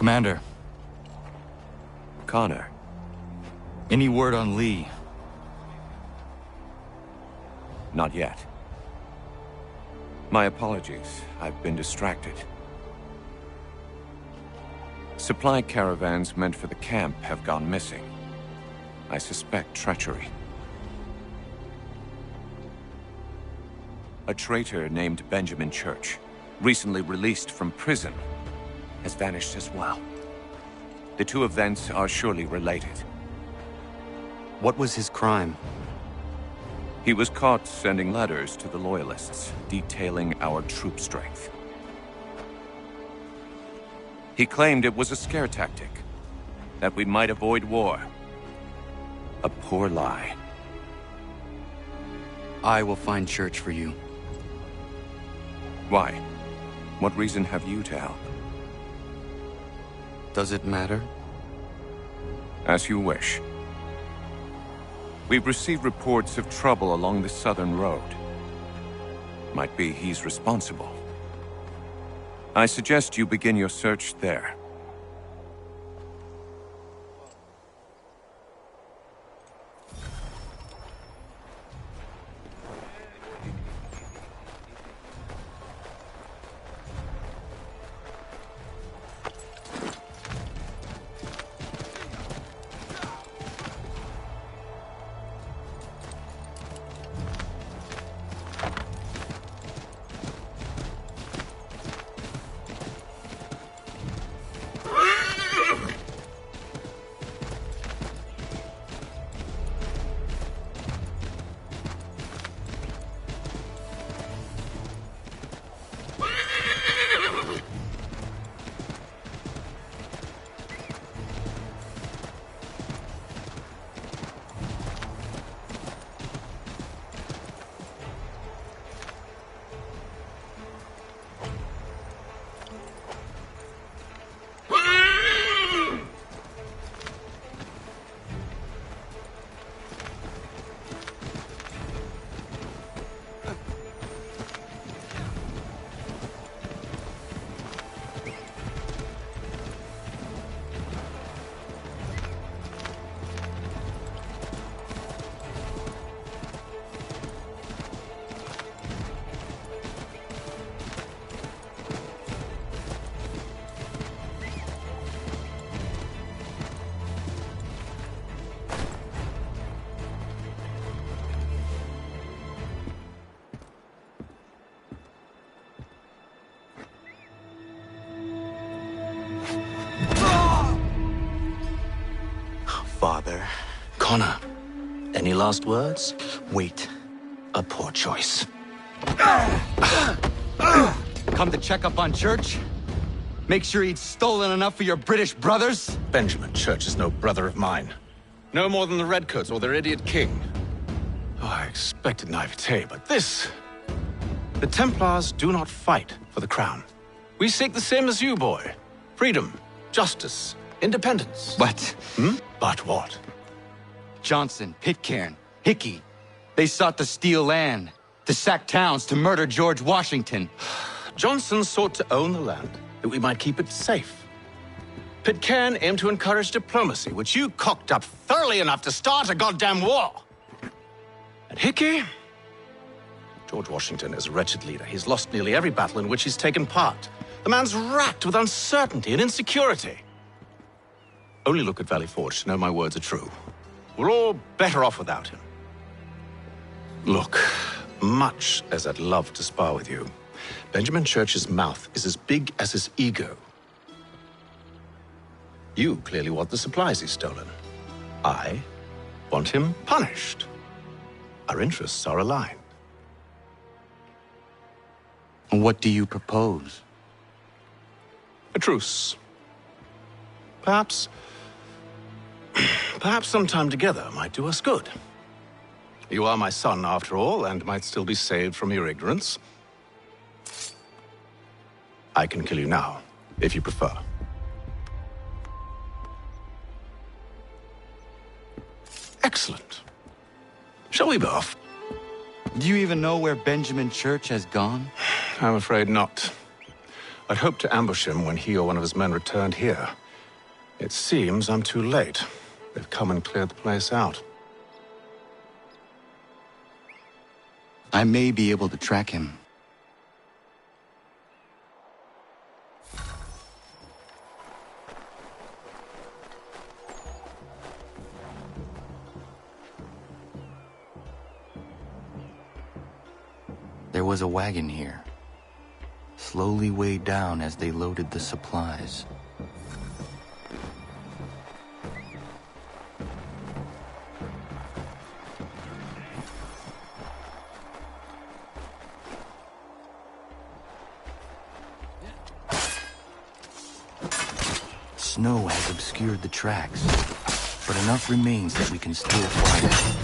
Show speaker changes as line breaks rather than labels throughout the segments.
Commander,
Connor.
any word on Lee?
Not yet. My apologies. I've been distracted. Supply caravans meant for the camp have gone missing. I suspect treachery. A traitor named Benjamin Church, recently released from prison, has vanished as well. The two events are surely related.
What was his crime?
He was caught sending letters to the Loyalists, detailing our troop strength. He claimed it was a scare tactic, that we might avoid war. A poor lie.
I will find Church for you.
Why? What reason have you to help?
Does it matter?
As you wish. We've received reports of trouble along the southern road. Might be he's responsible. I suggest you begin your search there.
Father. Connor, any last words? Wait. A poor choice.
Come to check up on Church? Make sure he'd stolen enough for your British brothers?
Benjamin Church is no brother of mine. No more than the Redcoats or their idiot king. Oh, I expected naivete, but this... The Templars do not fight for the crown. We seek the same as you, boy. Freedom, justice, independence.
What?
But what?
Johnson, Pitcairn, Hickey. They sought to steal land, to sack towns, to murder George Washington.
Johnson sought to own the land, that we might keep it safe. Pitcairn aimed to encourage diplomacy, which you cocked up thoroughly enough to start a goddamn war. And Hickey? George Washington is a wretched leader. He's lost nearly every battle in which he's taken part. The man's racked with uncertainty and insecurity. Only look at Valley Forge to know my words are true. We're all better off without him. Look, much as I'd love to spar with you, Benjamin Church's mouth is as big as his ego. You clearly want the supplies he's stolen. I want him punished. Our interests are aligned.
What do you propose?
A truce. Perhaps some time together might do us good. You are my son, after all, and might still be saved from your ignorance. I can kill you now, if you prefer. Excellent. Shall we be off?
Do you even know where Benjamin Church has gone?
I'm afraid not. I'd hoped to ambush him when he or one of his men returned here. It seems I'm too late. They've come and cleared the place out.
I may be able to track him. There was a wagon here, slowly weighed down as they loaded the supplies. Snow has obscured the tracks, but enough remains that we can still find it.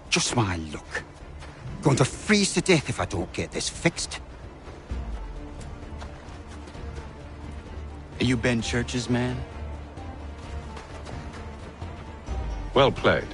Just my luck. Going to freeze to death if I don't get this fixed.
Are you Ben Church's man?
Well played.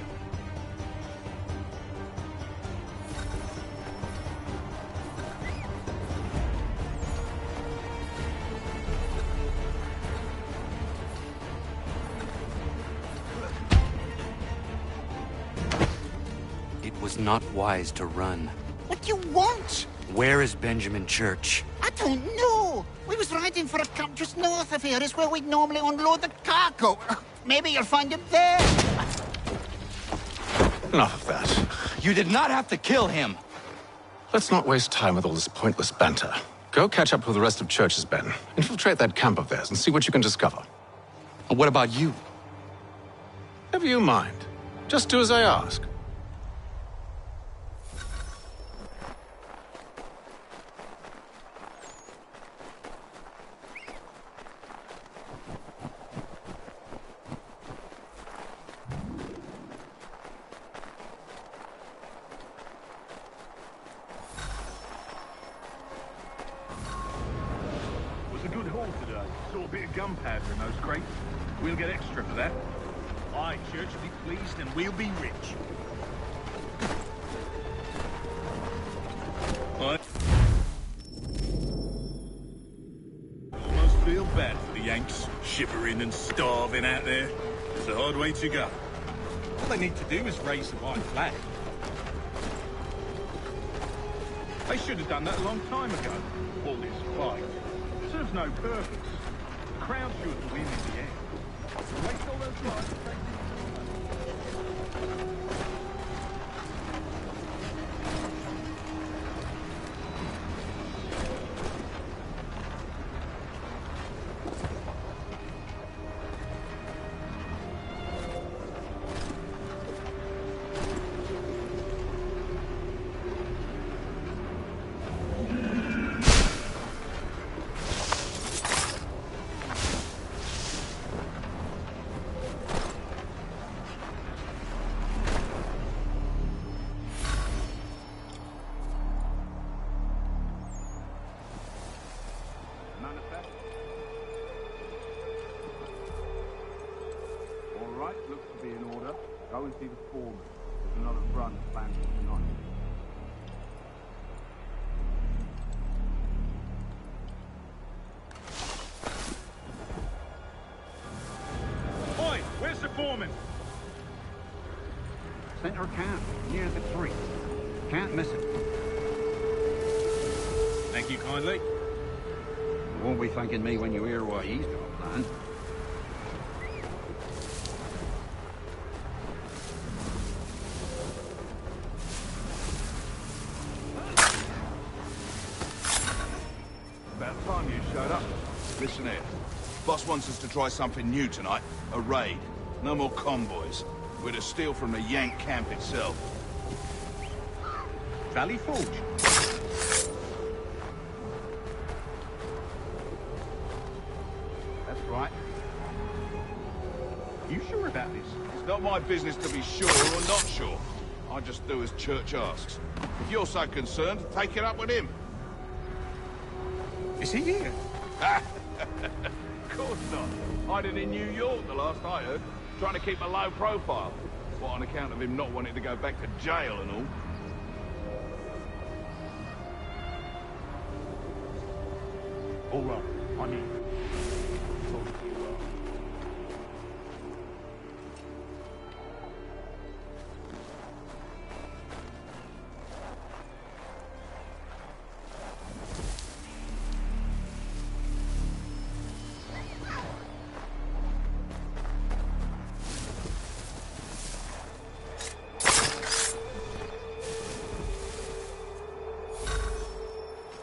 It was not wise to run.
What do you want?
Where is Benjamin Church?
I don't know. We was riding for a camp just north of here. Is where we'd normally unload the cargo. Maybe you'll find him there.
Enough of that.
You did not have to kill him.
Let's not waste time with all this pointless banter. Go catch up with the rest of Church's men. Infiltrate that camp of theirs and see what you can discover.
And what about you?
Never you mind. Just do as I ask.
Gunpowder in those crates. We'll get extra for that. Aye, Church will be pleased and we'll be rich. I almost feel bad for the Yanks, shivering and starving out there. It's a hard way to go. All they need to do is raise the white flag. They should have done that a long time ago. All this fight serves no purpose. Crowd sure to win in the end. Waste all those lives. Looks to be in order. Go and see the foreman. There's another run planned for tonight. Oi, where's the foreman?
Center camp, near the tree. Can't miss it.
Thank you kindly.
You won't be thanking me when you hear what he's got planned.
wants us to try something new tonight. A raid. No more convoys. We're to steal from the Yank camp itself.
Valley Forge. That's right. You sure about this?
It's not my business to be sure or not sure. I just do as Church asks. If you're so concerned, take it up with him.
Is he here?
Of course not. Hiding in New York, the last I heard. Trying to keep a low profile. What, on account of him not wanting to go back to jail and all?
All right, I'm in.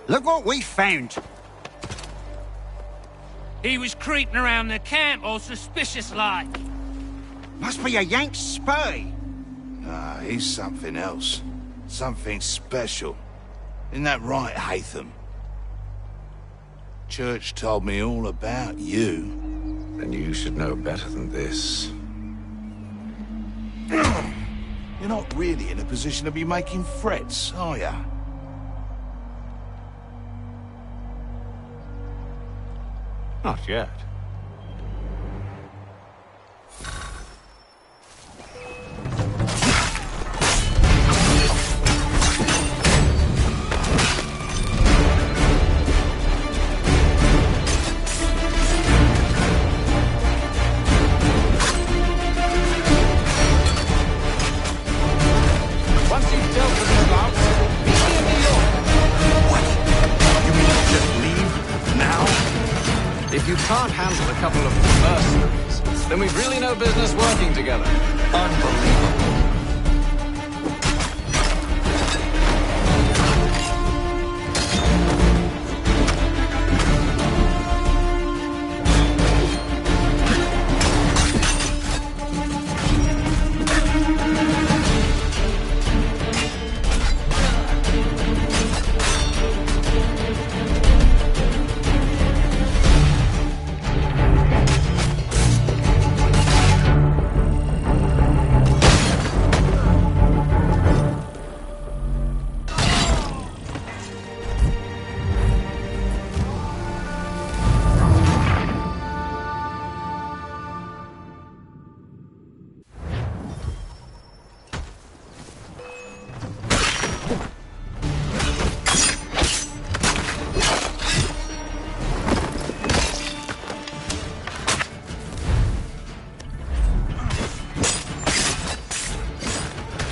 Look what we found.
He was creeping around the camp all suspicious-like.
Must be a Yank spy.
Ah, he's something else. Something special. Isn't that right, Haytham? Church told me all about you.
Then you should know better than this.
You're not really in a position to be making threats, are ya?
Not yet. Once you've dealt with this lout, meet me in New York.
What? You mean to just leave? Now?
If you can't handle a couple of mercenaries, then we've really no business working together.
Unbelievable.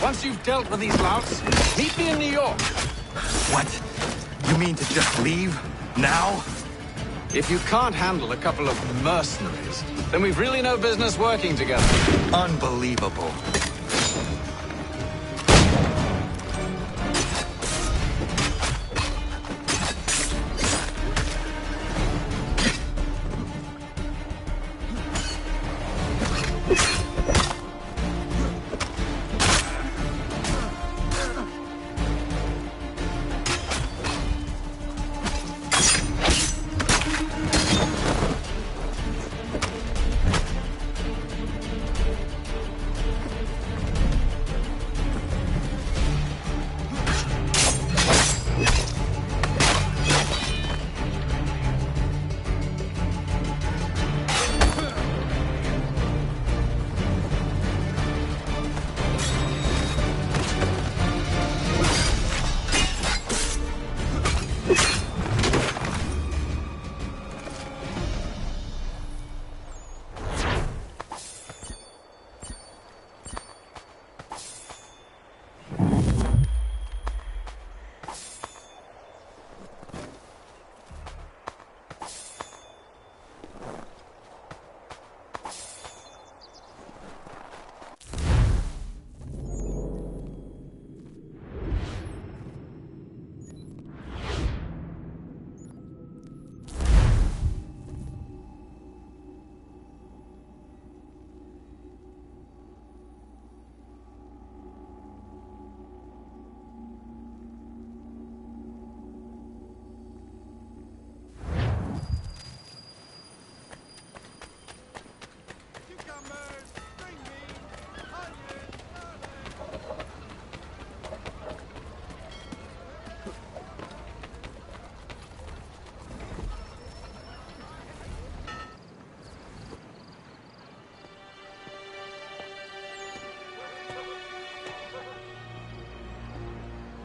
Once you've dealt with these louts, meet me in New York.
What? You mean to just leave? Now?
If you can't handle a couple of mercenaries, then we've really no business working together.
Unbelievable.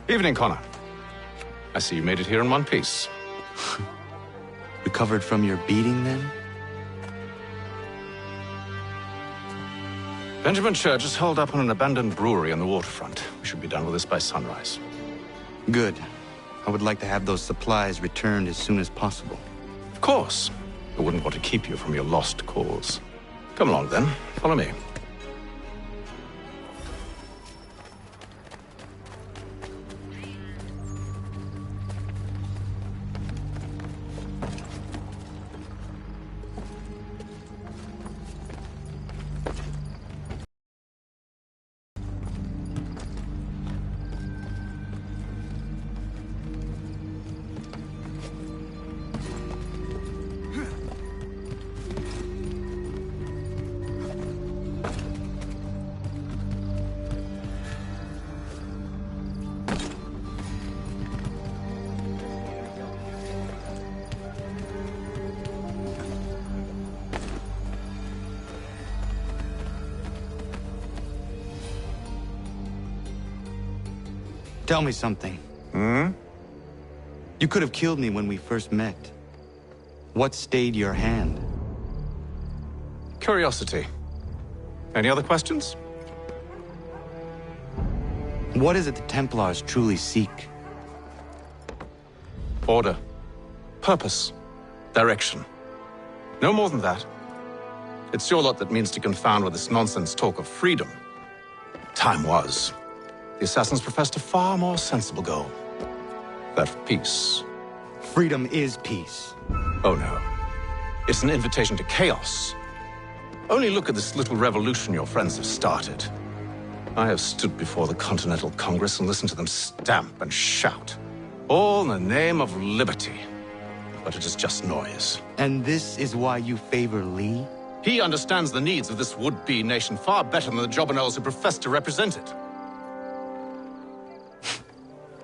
Evening, Connor. I see you made it here in one piece.
Recovered from your beating, then?
Benjamin Church is holed up on an abandoned brewery on the waterfront. We should be done with this by sunrise.
Good. I would like to have those supplies returned as soon as possible.
Of course. I wouldn't want to keep you from your lost cause. Come along, then. Follow me.
Tell me something. You could have killed me when we first met. What stayed your hand?
Curiosity. Any other questions?
What is it the Templars truly seek?
Order. Purpose. Direction. No more than that. It's your lot that means to confound with this nonsense talk of freedom. Time was. The assassins professed a far more sensible goal. That of peace.
Freedom is peace.
Oh no. It's an invitation to chaos. Only look at this little revolution your friends have started. I have stood before the Continental Congress and listened to them stamp and shout. All in the name of liberty. But it is just noise.
And this is why you favor Lee?
He understands the needs of this would-be nation far better than the jobberknolls who profess to represent it.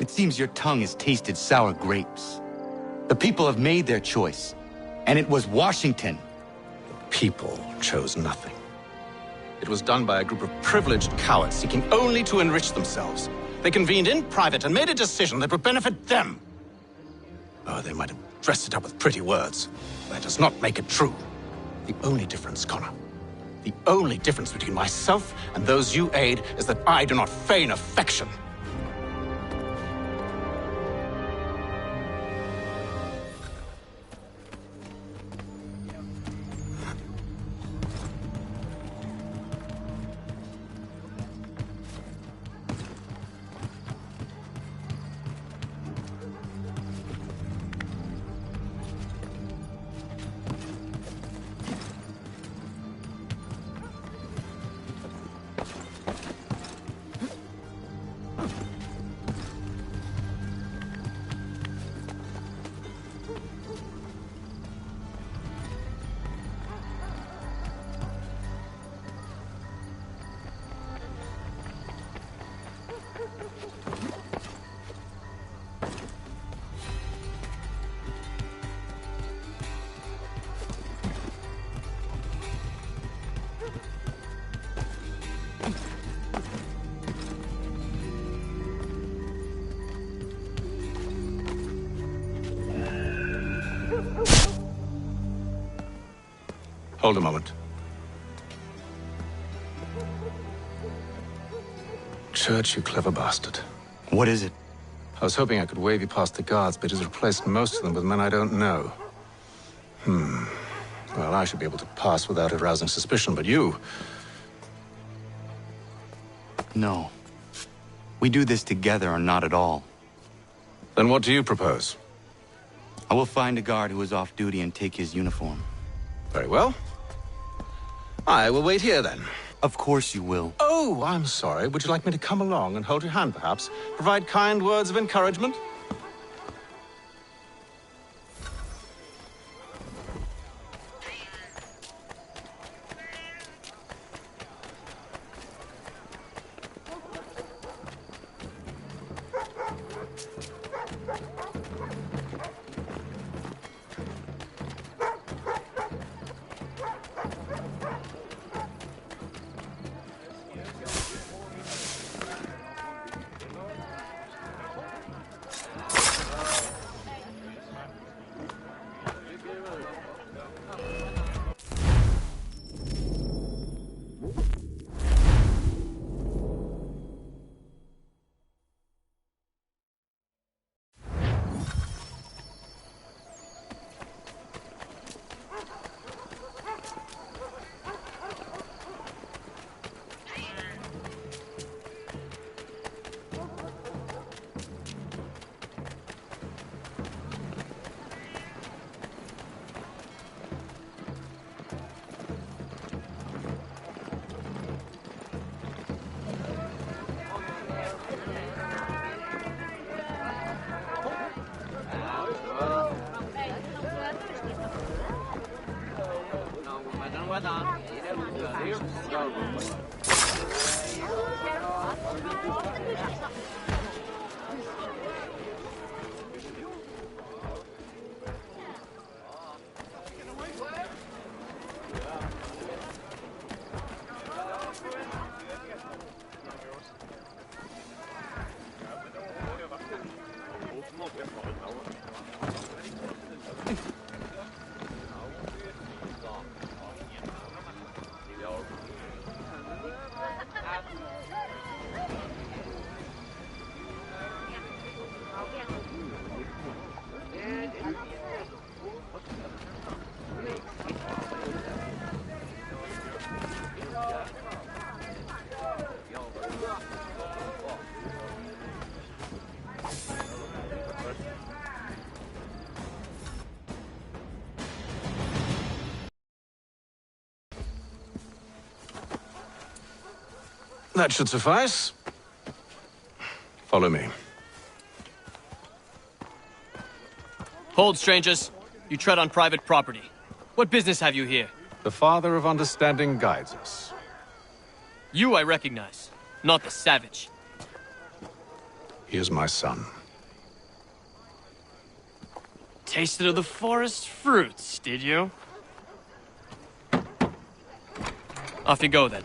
It seems your tongue has tasted sour grapes. The people have made their choice, and it was Washington.
The people chose nothing. It was done by a group of privileged cowards seeking only to enrich themselves. They convened in private and made a decision that would benefit them. Oh, they might have dressed it up with pretty words. That does not make it true. The only difference, Connor, the only difference between myself and those you aid is that I do not feign affection. Hold a moment. Church, you clever bastard.
What is it?
I was hoping I could wave you past the guards, but he's replaced most of them with men I don't know. Well, I should be able to pass without arousing suspicion, but you...
No. We do this together or not at all.
Then what do you propose?
I will find a guard who is off duty and take his uniform.
Very well. I will wait here, then.
Of course you will.
Oh, I'm sorry. Would you like me to come along and hold your hand, perhaps? Provide kind words of encouragement? That should suffice. Follow me.
Hold, strangers. You tread on private property. What business have you here?
The Father of Understanding guides us.
You I recognize, not the savage.
He is my son.
Tasted of the forest fruits, did you? Off you go, then.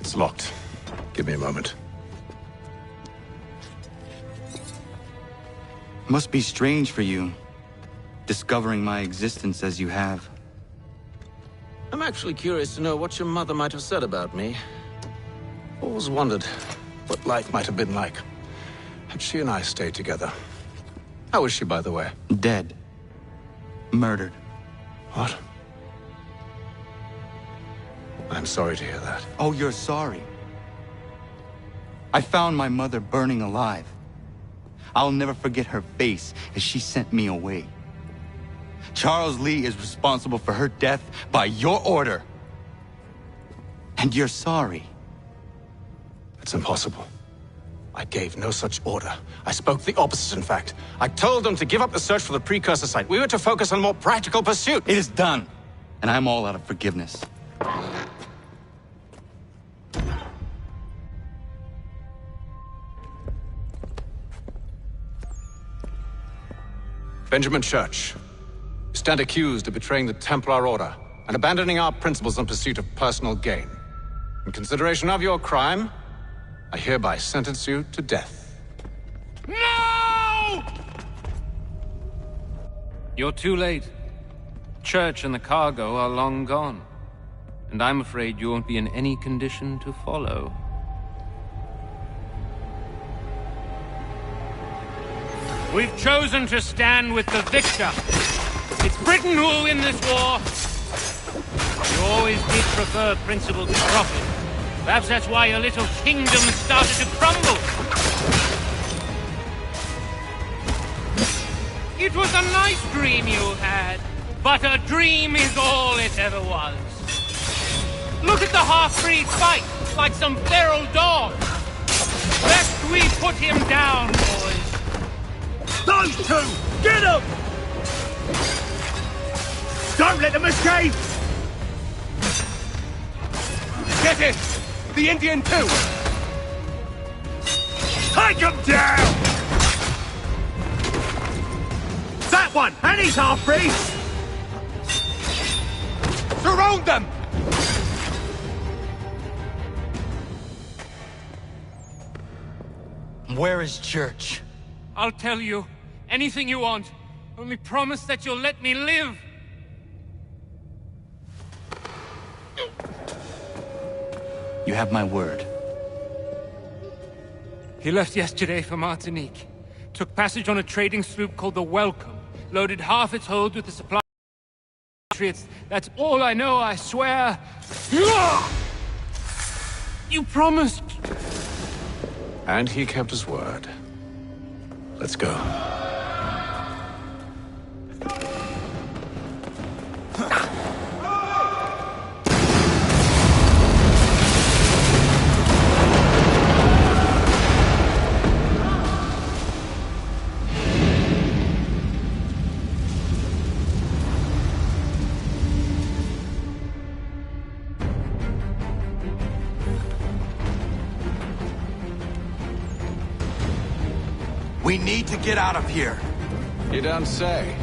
It's locked. Give me a moment.
Must be strange for you, discovering my existence as you have.
I'm actually curious to know what your mother might have said about me. Always wondered what life might have been like had she and I stayed together. How is she, by the way?
Dead. Murdered.
What? I'm sorry to hear that.
Oh, you're sorry. I found my mother burning alive. I'll never forget her face as she sent me away. Charles Lee is responsible for her death by your order. And you're sorry.
It's impossible. I gave no such order. I spoke the opposite, in fact. I told them to give up the search for the precursor site. We were to focus on more practical pursuit.
It is done, and I'm all out of forgiveness.
Benjamin Church, you stand accused of betraying the Templar Order and abandoning our principles in pursuit of personal gain. In consideration of your crime, I hereby sentence you to death.
No!
You're too late. Church and the cargo are long gone. And I'm afraid you won't be in any condition to follow.
We've chosen to stand with the victor. It's Britain who will win this war. You always did prefer principle to profit. Perhaps that's why your little kingdom started to crumble. It was a nice dream you had, but a dream is all it ever was. Look at the half-breed fight, like some feral dog. Best we put him down, boys.
Those two! Get them! Don't let them escape! Get it! The Indian too! Take him down! That one! And he's half-breed! Surround them!
Where is Church?
I'll tell you. Anything you want. Only promise that you'll let me live.
You have my word.
He left yesterday for Martinique. Took passage on a trading sloop called the Welcome. Loaded half its hold with the supply of patriots. That's all I know, I swear. You promised.
And he kept his word. Let's go.
We need to get out of here.
You don't say.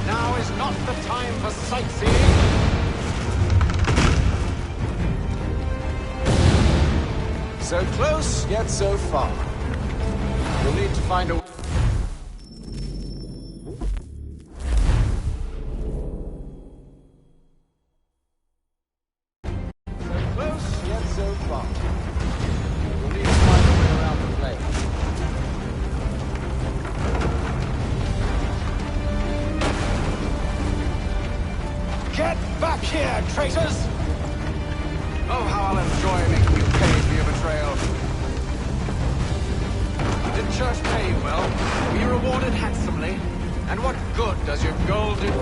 Now is not the time for sightseeing. So close, yet so far. We'll need to find a... Get back here, traitors! Oh, how I'll enjoy making you pay for your betrayal. Did Church pay you well? Were you rewarded handsomely? And what good does your gold do?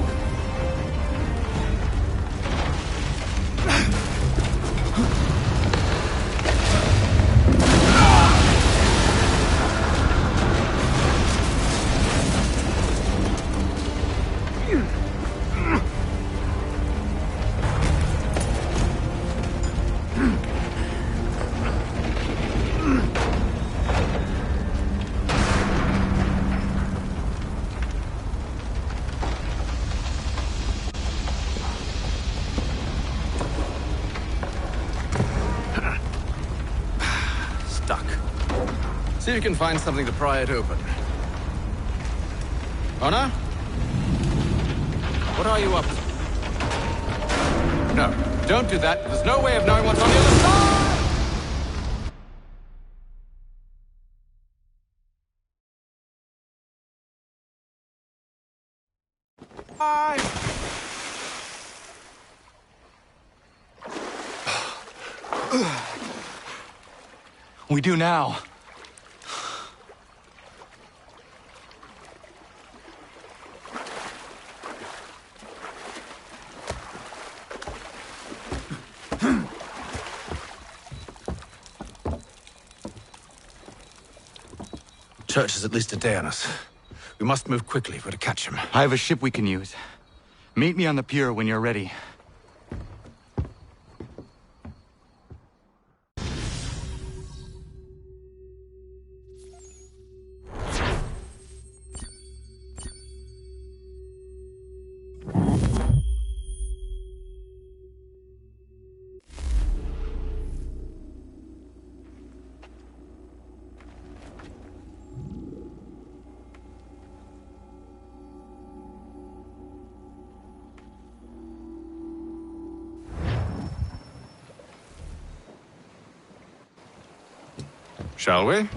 See if you can find something to pry it open. Honor? What are you up to? No, don't do that. There's no way of knowing what's on the other side! Bye!
We do now.
Church is at least a day on us. We must move quickly if we're to catch him.
I have a ship we can use. Meet me on the pier when you're ready.
Shall we?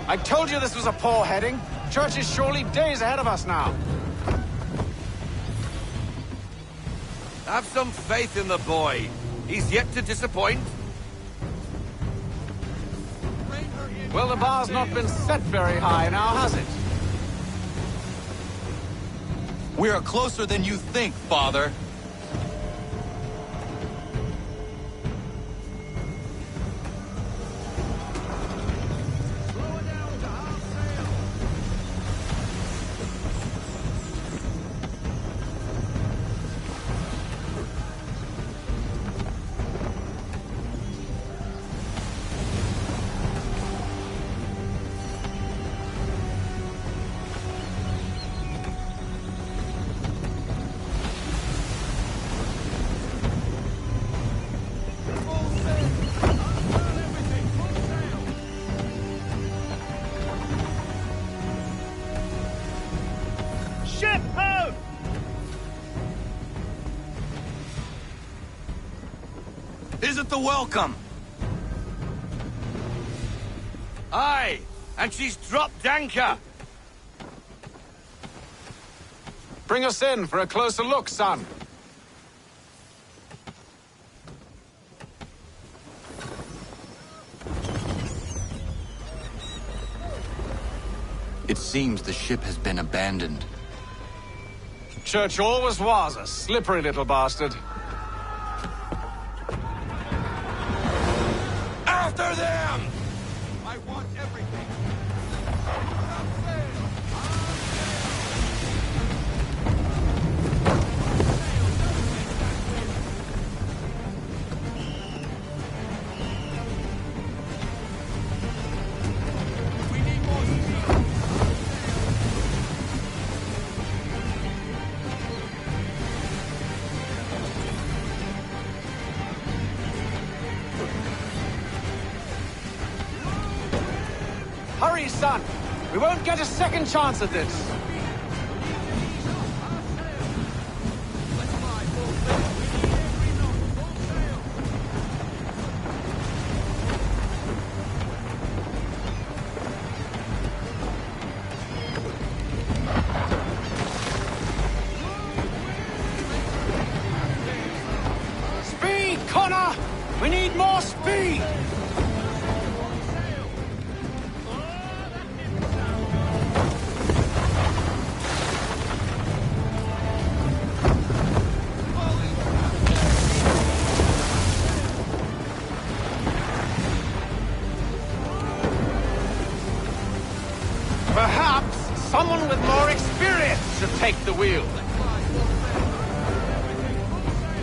I told you this was a poor heading. Church is surely days ahead of us now.
Have some faith in the boy. He's yet to disappoint.
Bring her in Well, the bar's not been set very high now, has it?
We are closer than you think, Father.
Ship out!
Isn't the welcome?
Aye, and she's dropped anchor.
Bring us in for a closer look, son.
It seems the ship has been abandoned.
Church always was a slippery little bastard.
After them! I want everything.
Hurry, son! We won't get a second chance at this! Speed, Connor! We need more speed! Perhaps someone with more experience should take the wheel.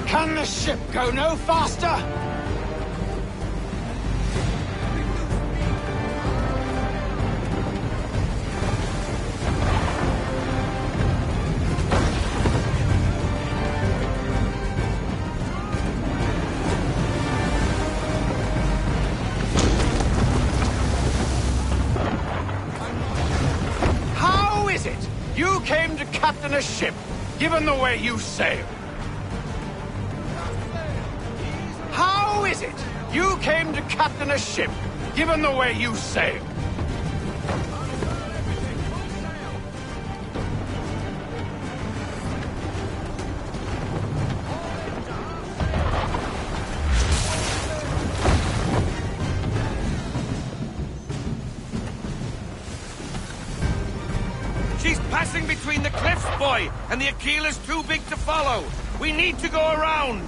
Can the ship go no faster? How is it you came to captain a ship, given the way you sail? How is it you came to captain a ship, given the way you sail?
She's passing between the cliffs, boy, and the Aquila's too big to follow. We need to go around.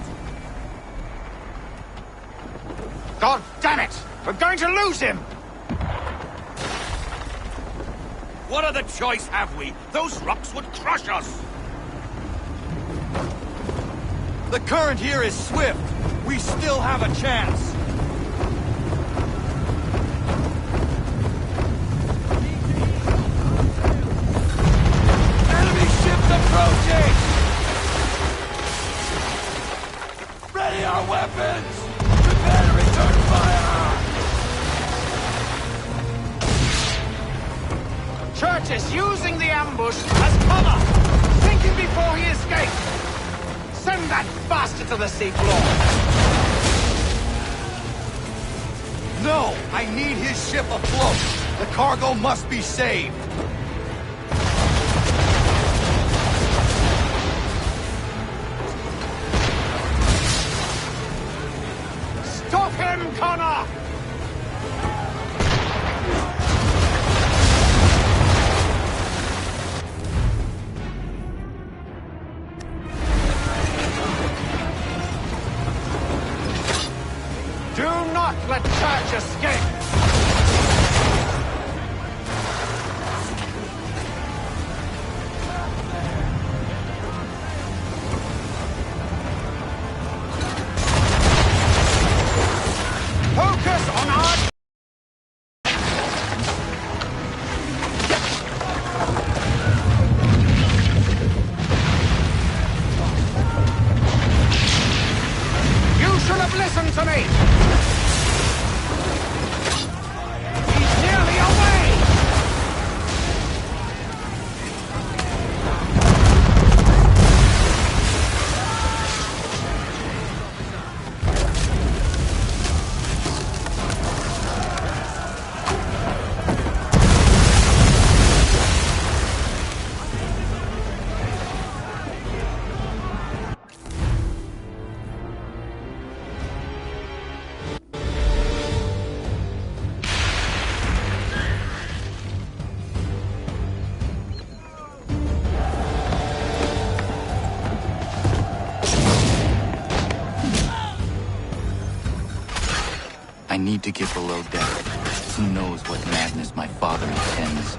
God damn it! We're going to lose him!
What other choice have we? Those rocks would crush us.
The current here is swift. We still have a chance.
Enemy ships approaching! Ready our weapons! Prepare to return fire!
Church is using the ambush as cover! Sink him before he escapes! Send that bastard to the seafloor!
No! I need his ship afloat! The cargo must be saved!
Stop him, Connor! let Church escape! Focus on our... You should have listened to me! He's nearly away!
I need to get below deck. Who knows what madness my father intends?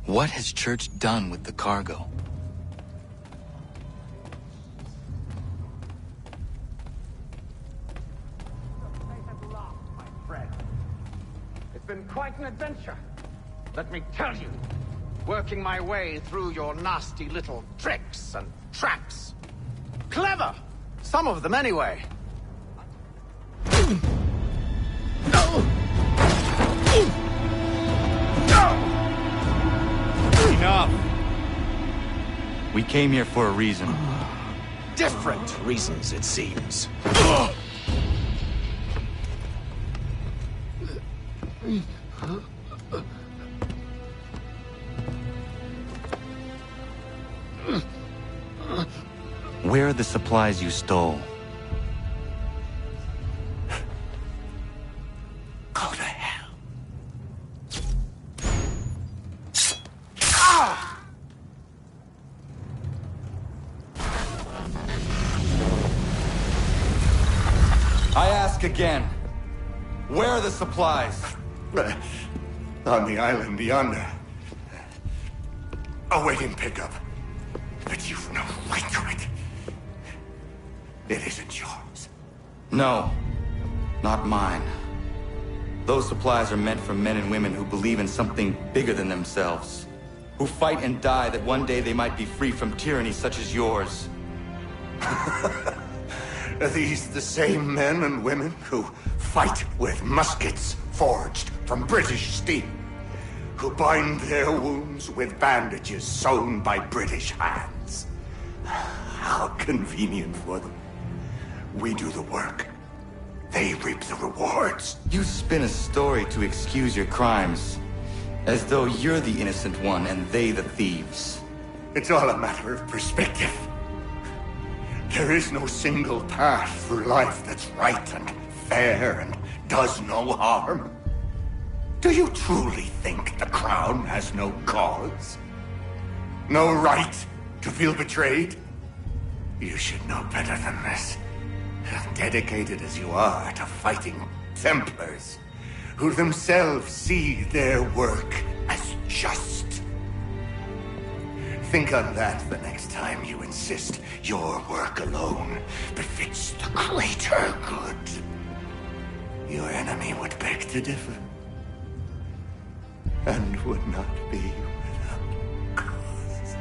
What has Church done with the cargo?
It's been quite an adventure. Let me tell you, working my way through your nasty little tricks and traps. Clever! Some of them anyway.
Enough! We came here for a reason.
Different reasons, it seems.
Where are the supplies you stole?
Go to hell.
I ask again. Where are the supplies?
On the island yonder. Awaiting pickup. But you've no right to it. It isn't yours.
No, not mine. Those supplies are meant for men and women who believe in something bigger than themselves. Who fight and die that one day they might be free from tyranny such as yours.
Are these the same men and women who fight with muskets forged from British steel? Who bind their wounds with bandages sewn by British hands? How convenient for them. We do the work. They reap the rewards.
You spin a story to excuse your crimes, as though you're the innocent one and they the thieves.
It's all a matter of perspective. There is no single path through life that's right and fair and does no harm. Do you truly think the Crown has no cause? No right to feel betrayed? You should know better than this. Dedicated as you are to fighting Templars, who themselves see their work as just. Think on that the next time you insist your work alone befits the greater good. Your enemy would beg to differ, and would not be without cause.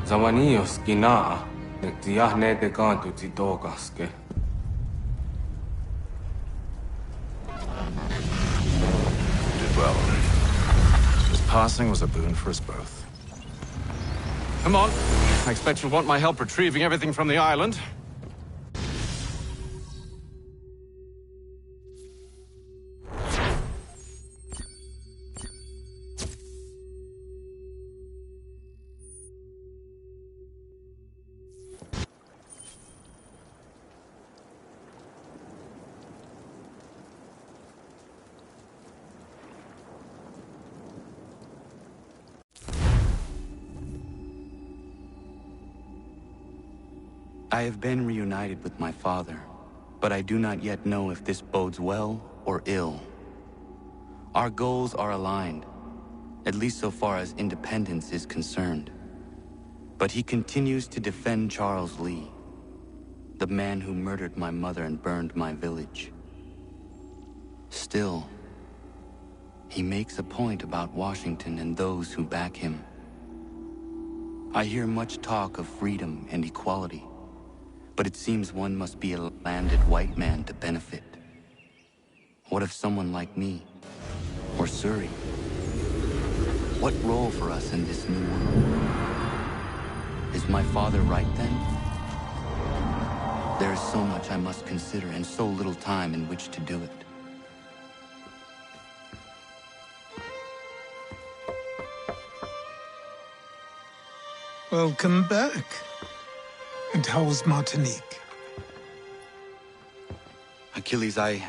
Zawanios gina, tiahne de gantu tidogaske.
Did well. His passing was a boon for us both. Come on. I expect you'll want my help retrieving everything from the island.
I have been reunited with my father, but I do not yet know if this bodes well or ill. Our goals are aligned, at least so far as independence is concerned. But he continues to defend Charles Lee, the man who murdered my mother and burned my village. Still, he makes a point about Washington and those who back him. I hear much talk of freedom and equality, but it seems one must be a landed white man to benefit. What of someone like me, or Surrey? What role for us in this new world? Is my father right then? There is so much I must consider and so little time in which to do it.
Welcome back. And how was Martinique?
Achilles, I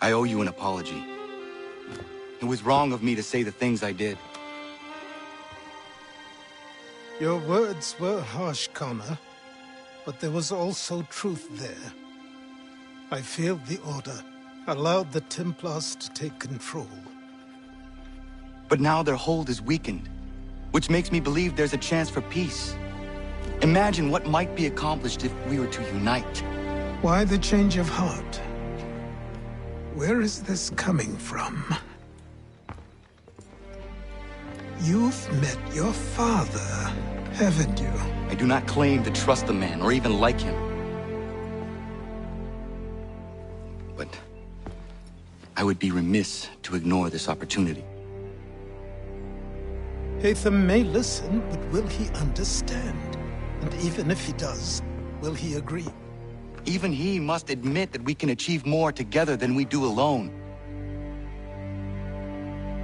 owe you an apology. It was wrong of me to say the things I did.
Your words were harsh, Connor, but there was also truth there. I failed the Order, allowed the Templars to take control.
But now their hold is weakened, which makes me believe there's a chance for peace. Imagine what might be accomplished if we were to unite.
Why the change of heart? Where is this coming from? You've met your father, haven't you?
I do not claim to trust the man or even like him. But I would be remiss to ignore this opportunity.
Haytham may listen, but will he understand? And even if he does, will he agree?
Even he must admit that we can achieve more together than we do alone.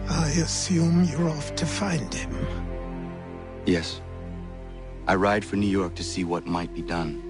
I assume you're off to find him.
Yes. I ride for New York to see what might be done.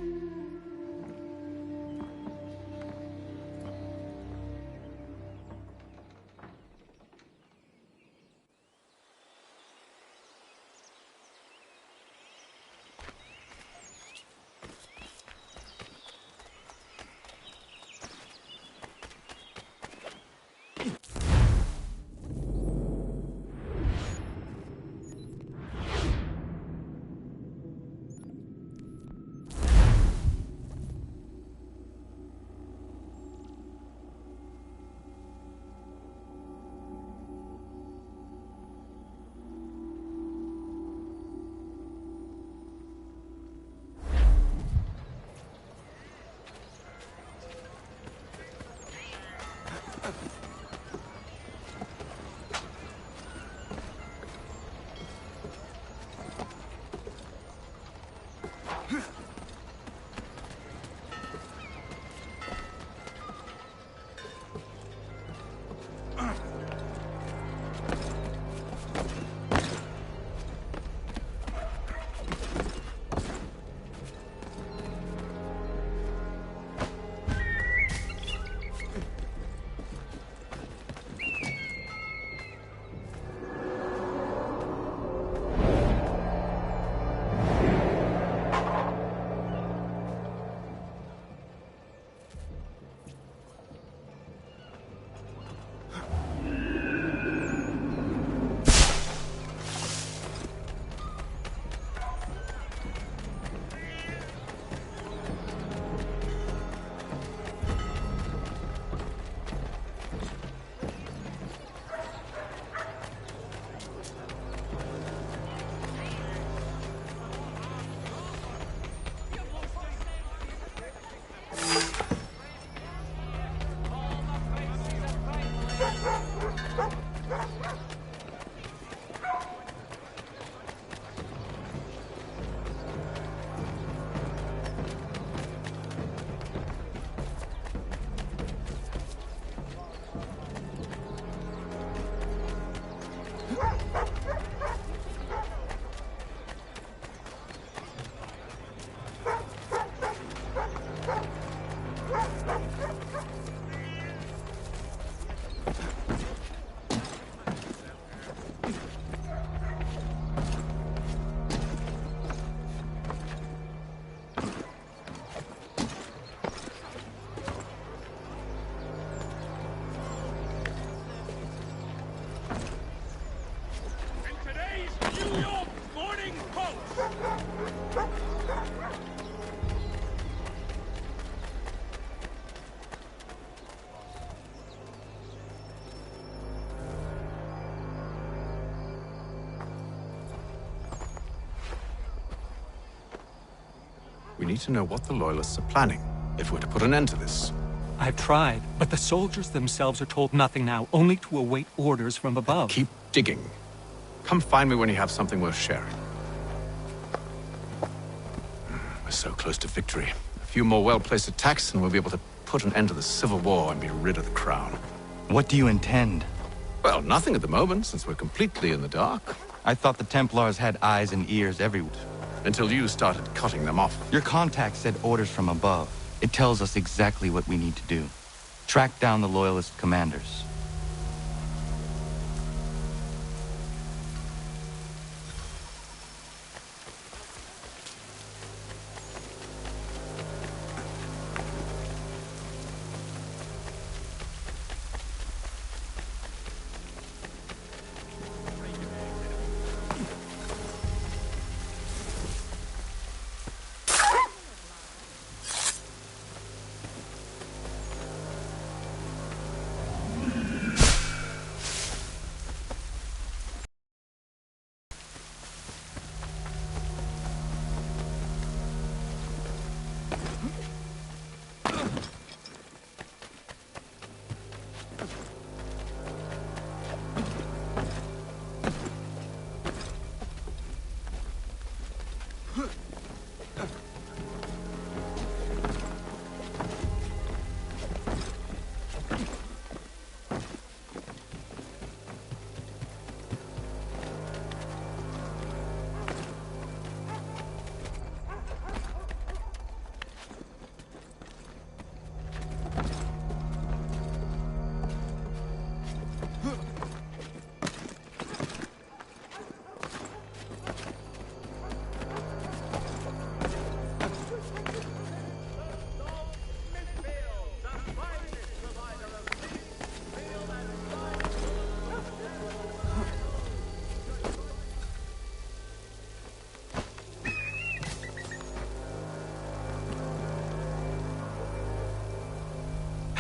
We need to know what the Loyalists are planning, if we're to put an end to this.
I've tried, but the soldiers themselves are told nothing now, only to await orders from above.
Keep digging. Come find me when you have something worth sharing. We're so close to victory. A few more well-placed attacks and we'll be able to put an end to the Civil War and be rid of the crown.
What do you intend?
Well, nothing at the moment, since we're completely in the dark.
I thought the Templars had eyes and ears everywhere.
Until you started cutting them off.
Your contact said orders from above. It tells us exactly what we need to do. Track down the Loyalist commanders.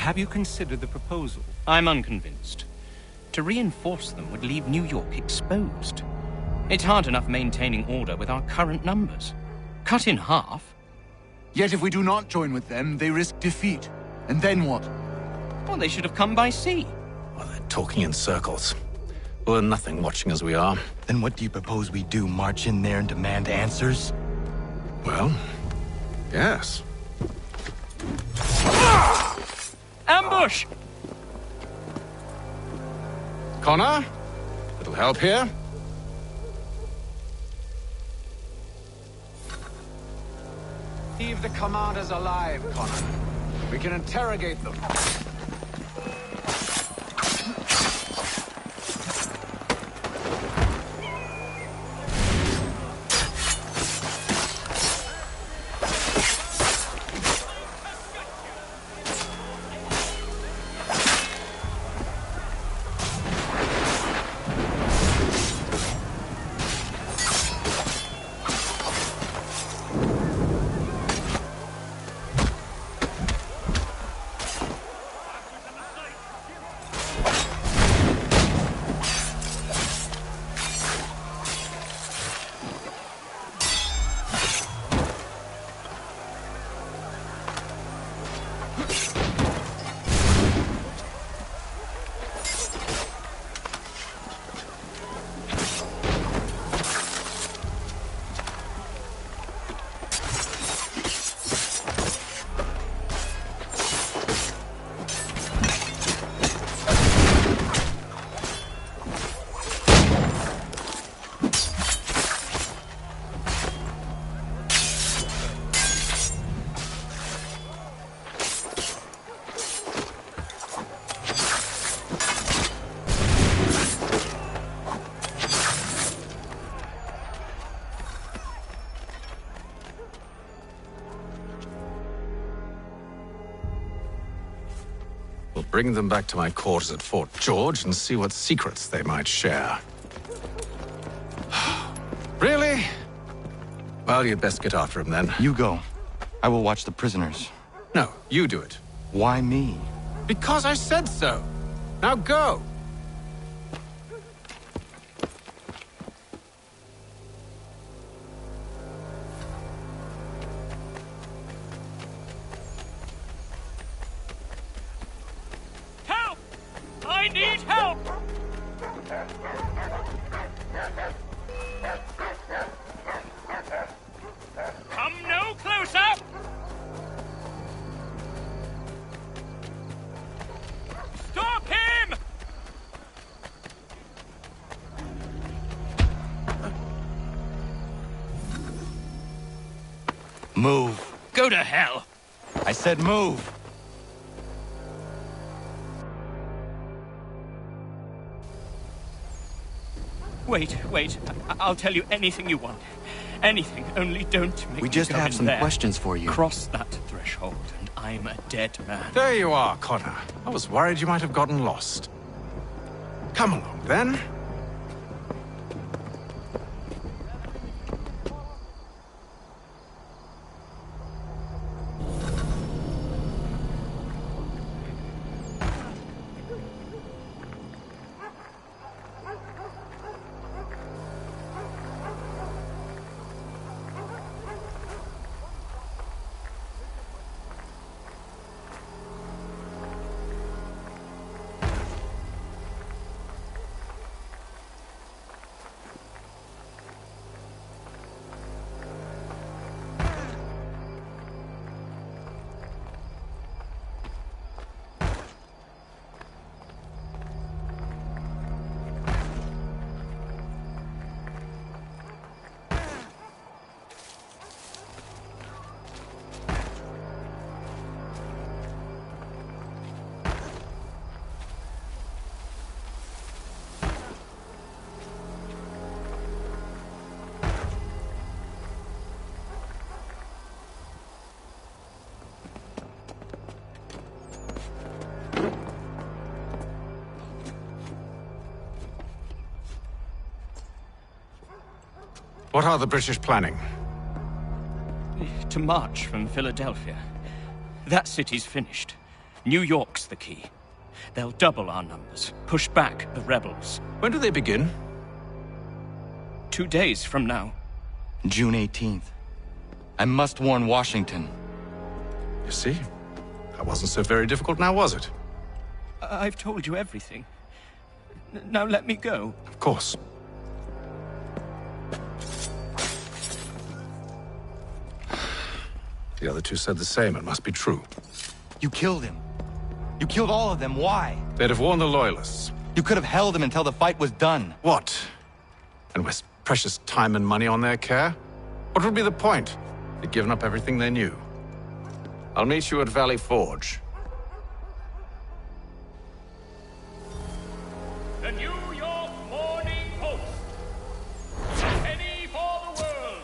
Have you considered the proposal?
I'm unconvinced. To reinforce them would leave New York exposed. It's hard enough maintaining order with our current numbers. Cut in half.
Yet if we do not join with them, they risk defeat. And then what?
Well, they should have come by sea.
Well, they're talking in circles. We'll learn nothing watching as we are.
Then what do you propose we do? March in there and demand answers?
Well, yes.
Ambush!
Connor? Little help here? Leave the commanders alive, Connor. We can interrogate them. Bring them back to my quarters at Fort George and see what secrets they might share. Really? Well, you'd best get after him then.
You go. I will watch the prisoners.
No, you do it.
Why me?
Because I said so. Now go.
Help! I need help! Come no closer! Stop him!
Move.
Go to hell!
I said move.
Wait. I'll tell you anything you want. Anything, only don't make
We just
me go
have
in
some
there.
questions for you.
Cross that threshold, and I'm a dead man.
There you are, Connor. I was worried you might have gotten lost. Come along, then. What are the British planning?
To march from Philadelphia. That city's finished. New York's the key. They'll double our numbers, push back the rebels.
When do they begin?
2 days from now.
June 18th. I must warn Washington.
You see? That wasn't so very difficult now, was it?
I've told you everything. Now let me go.
Of course. The other two said the same. It must be true.
You killed him. You killed all of them. Why?
They'd have warned the Loyalists.
You could have held him until the fight was done.
What? And waste precious time and money on their care? What would be the point? They'd given up everything they knew. I'll meet you at Valley Forge.
The New York Morning Post. A penny for the world.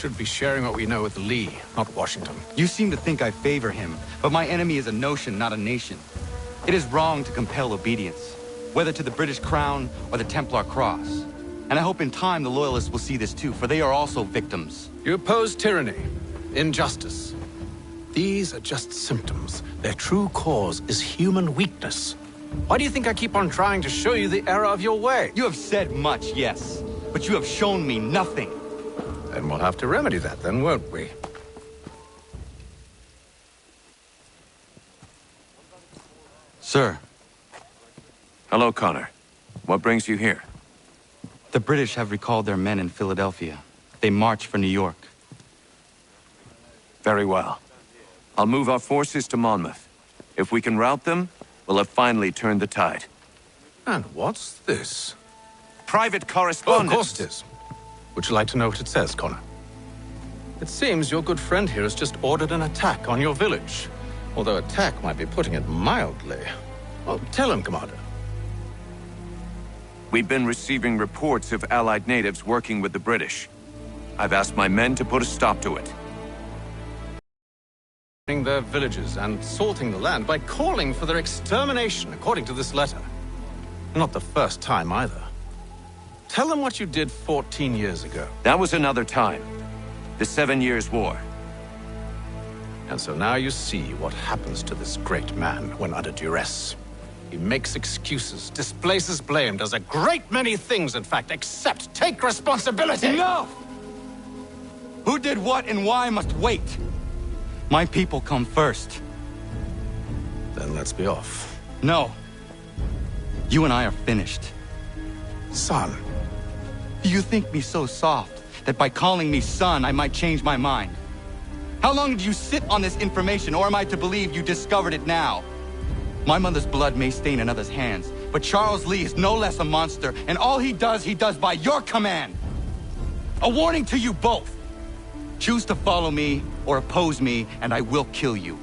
should be sharing what we know with Lee, not Washington.
You seem to think I favor him, but my enemy is a notion, not a nation. It is wrong to compel obedience, whether to the British Crown or the Templar Cross. And I hope in time the Loyalists will see this too, for they are also victims.
You oppose tyranny, injustice. These are just symptoms. Their true cause is human weakness. Why do you think I keep on trying to show you the error of your way?
You have said much, yes, but you have shown me nothing.
Then we'll have to remedy that then, won't we?
Sir.
Hello, Connor. What brings you here?
The British have recalled their men in Philadelphia. They march for New York.
Very well. I'll move our forces to Monmouth. If we can rout them, we'll have finally turned the tide.
And what's this?
Private correspondence.
Oh, of course it is. Would you like to know what it says, Connor? It seems your good friend here has just ordered an attack on your village. Although attack might be putting it mildly. Well, tell him, Commander.
We've been receiving reports of Allied natives working with the British. I've asked my men to put a stop to it.
Their villages and salting the land by calling for their extermination, according to this letter. Not the first time, either. Tell them what you did 14 years ago.
That was another time. The 7 Years' War.
And so now you see what happens to this great man when under duress. He makes excuses, displaces blame, does a great many things, in fact, except take responsibility!
Enough! Who did what and why must wait. My people come first.
Then let's be off.
No. You and I are finished.
Son.
Do you think me so soft that by calling me son, I might change my mind? How long did you sit on this information, or am I to believe you discovered it now? My mother's blood may stain another's hands, but Charles Lee is no less a monster, and all he does by your command. A warning to you both. Choose to follow me or oppose me, and I will kill you.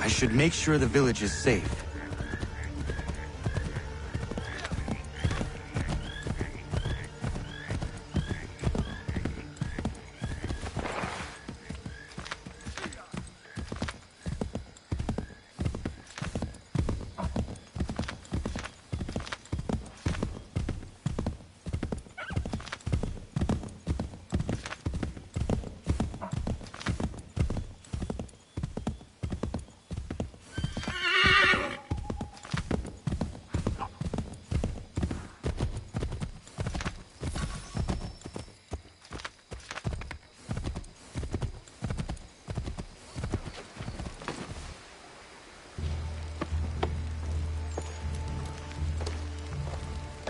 I should make sure the village is safe.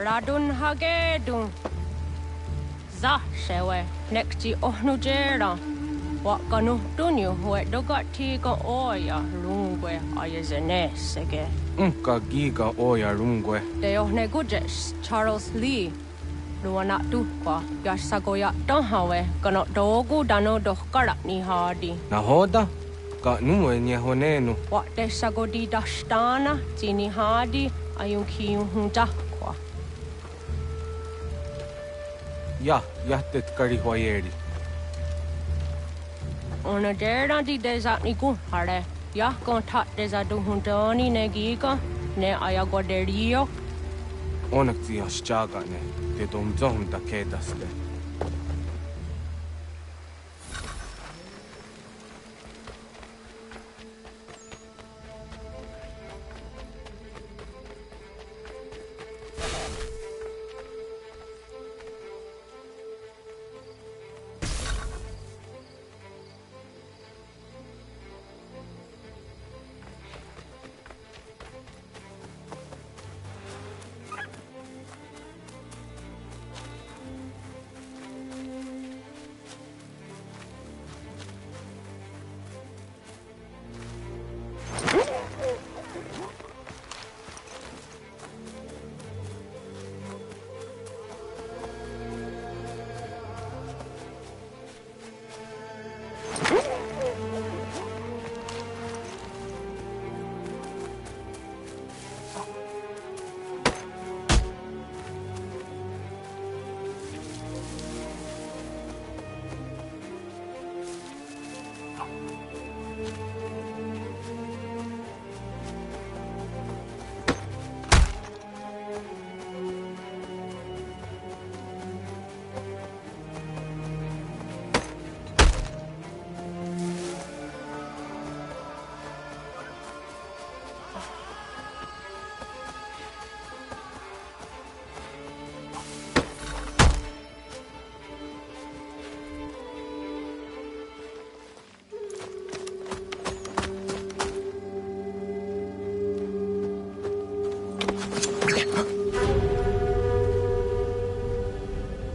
Radun hagedun. Za shewe nekti ohnujera. Wakanu dunyu we dogati go oya rungwe ayazenesege.
Unka giga oya rungwe.
De ohne gujes Charles Lee. Luana tukwa yasagoya donhawe kano dogu dano dohkara ni hadi.
Nahoda? Ka numwe nye honenu.
Wa de sagodi dashtana tini hadi ayunki hunta.
Yahtet karihuayeri.
Ona dera di desat ni ku hare. Yah kontak desa duhundoni negiga ne ayagoderio.
Onak ti aschaga ne. Te domzom da kedaske.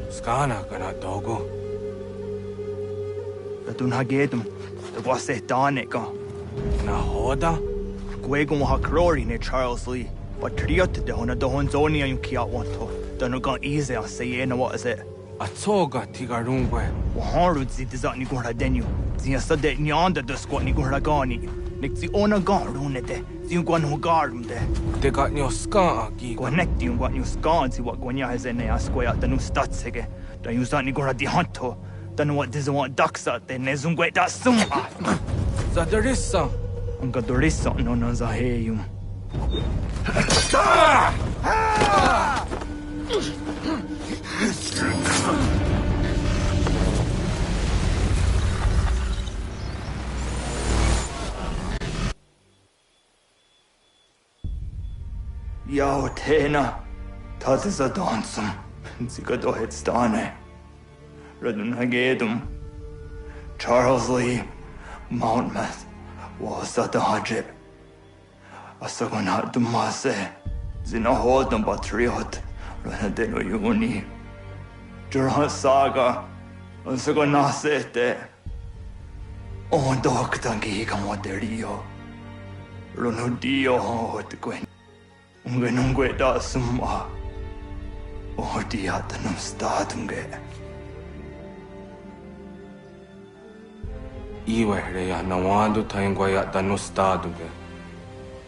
Skana kana dogo.
Radun hagedum. The wase danika.
Nahoda?
Gwego ha krori ne Charles Lee. But triot de hona do honzoni ayun kiat wanto. Danu gan easy a say na what is it?
Atoga tigarungwe.
Waharud zi dizat ni gora denu. Zia sade ni anda de squat ni gora gani. Nik zi ona gan runete. Zi gwan ho garum de.
Te got nyo ska gi.
Gwanek di gwan nyo ska zi wat gwanya hezene asquaya danu statsege. Da yuzat ni gora di hanto. Danu what diz want daksa de ne zungwe da sum.
Zadarissa.
Unga dorissa no na zaheyum. Yao tena, dat is a dansum. Zika dohet stane. Radun hagedum. Charles Lee, Mountmouth, was at the hajib. Asagonat dumase. Zinahodam batriot. Ranadeno yuni. Jurhan saga. Asagonasete. On doktangi kamoterio. Runudio hot gwen. Ungenungue da summa. Odiatanum statunge.
Iwehreya nawadu taingwaya danustaduge.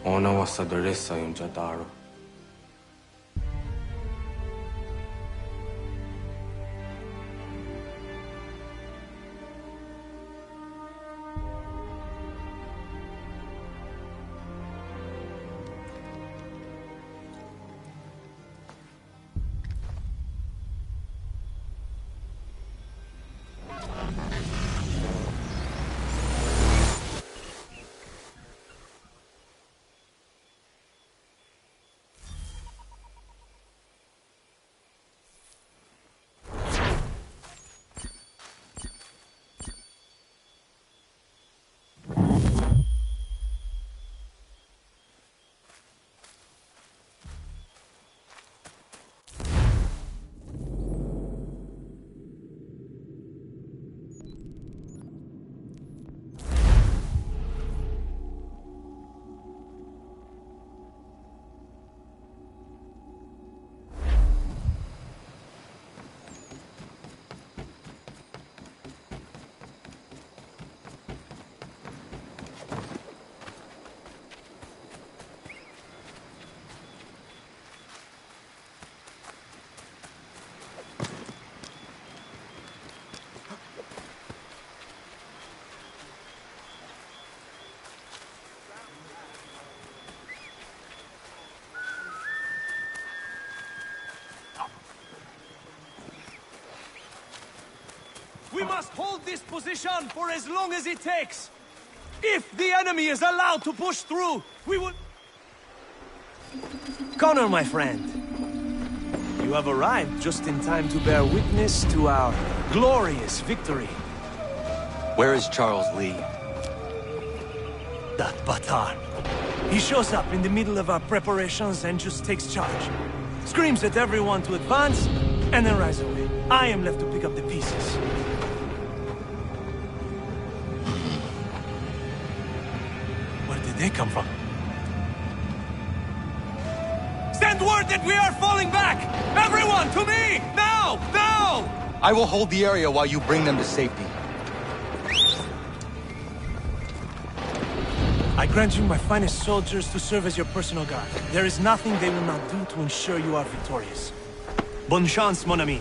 Ona wasadoresa yunjadaro.
We must hold this position for as long as it takes. If the enemy is allowed to push through, we will... Connor, my friend. You have arrived just in time to bear witness to our glorious victory.
Where is Charles Lee?
That Batar. He shows up in the middle of our preparations and just takes charge. Screams at everyone to advance, and then rides away. I am left to pick up the pieces. Where did they come from? Send word that we are falling back! Everyone, to me! Now! Now!
I will hold the area while you bring them to safety.
I grant you my finest soldiers to serve as your personal guard. There is nothing they will not do to ensure you are victorious. Bonne chance, mon ami.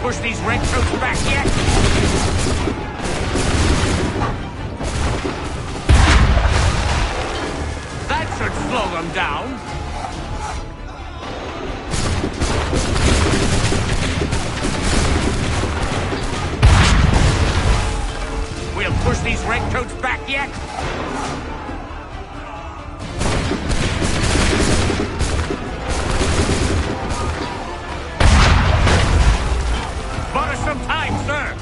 Push these red troops back yet? That should slow them down. We'll push these redcoats back yet? Some time, sir!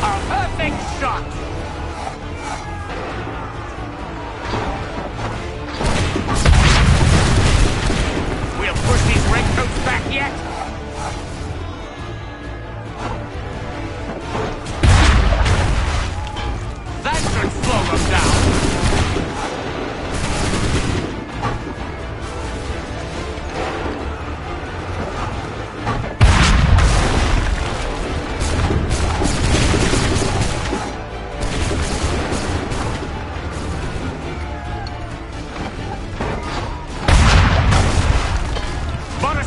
A perfect shot! We'll push these redcoats back yet? That should slow them down.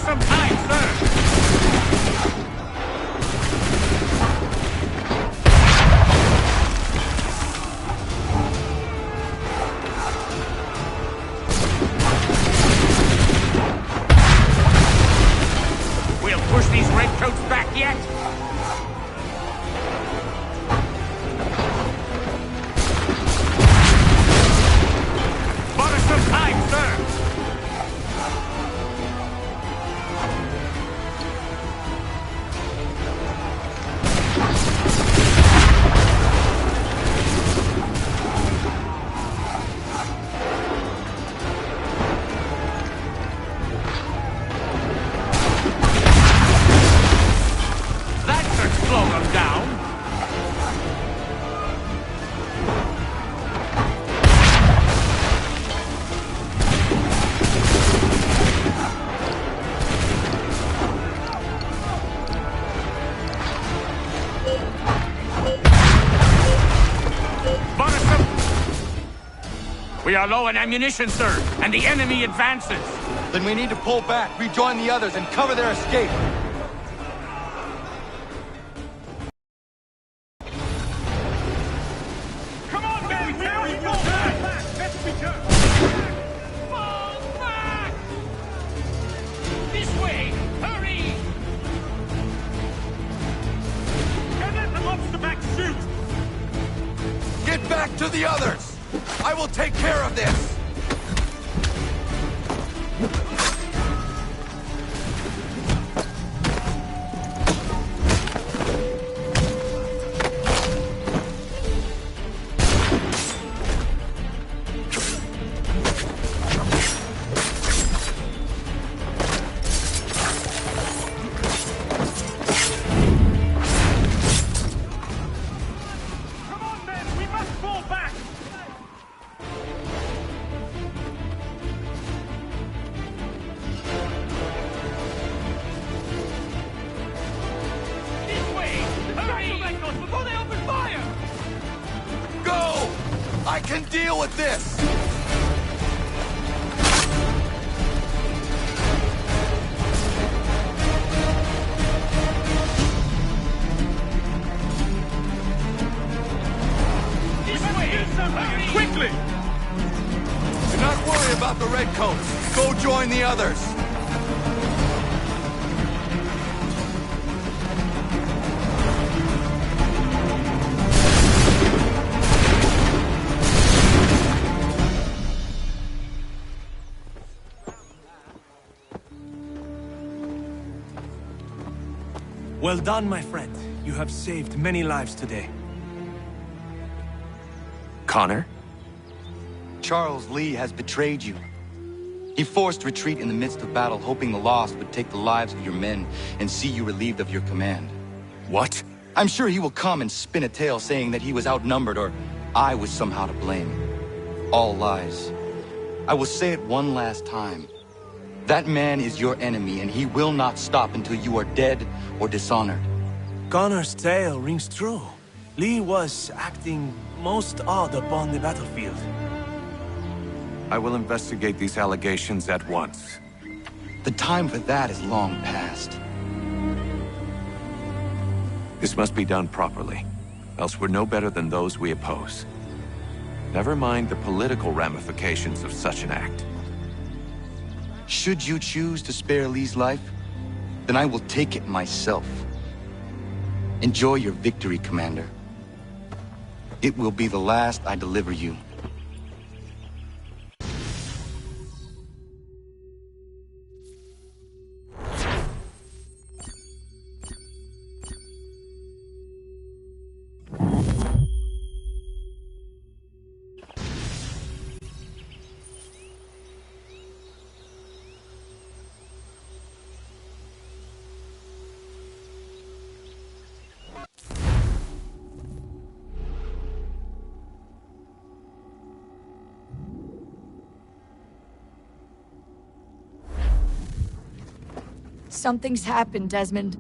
Some time, sir! We'll push these redcoats back yet? are low on ammunition, sir, and the enemy advances.
Then we need to pull back, rejoin the others, and cover their escape.
Come on, men! Where are you going? Back! Let's be done!
Fall back! This way! Hurry!
Don't let the lobster back shoot!
Get back to the others! I will take care of this!
Come on, men! We must fall back!
This way! Hurry! Before they open fire!
Go! I can deal with this!
This way! Hurry!
Quickly!
Do not worry about the redcoats. Go join the others.
Well done, my friend. You have saved many lives today.
Connor?
Charles Lee has betrayed you. He forced retreat in the midst of battle, hoping the loss would take the lives of your men and see you relieved of your command.
What?
I'm sure he will come and spin a tale saying that he was outnumbered or I was somehow to blame. All lies. I will say it one last time. That man is your enemy, and he will not stop until you are dead or dishonored.
Connor's tale rings true. Lee was acting most odd upon the battlefield.
I will investigate these allegations at once.
The time for that is long past.
This must be done properly, else we're no better than those we oppose. Never mind the political ramifications of such an act.
Should you choose to spare Lee's life, then I will take it myself. Enjoy your victory, Commander. It will be the last I deliver you.
Something's happened, Desmond.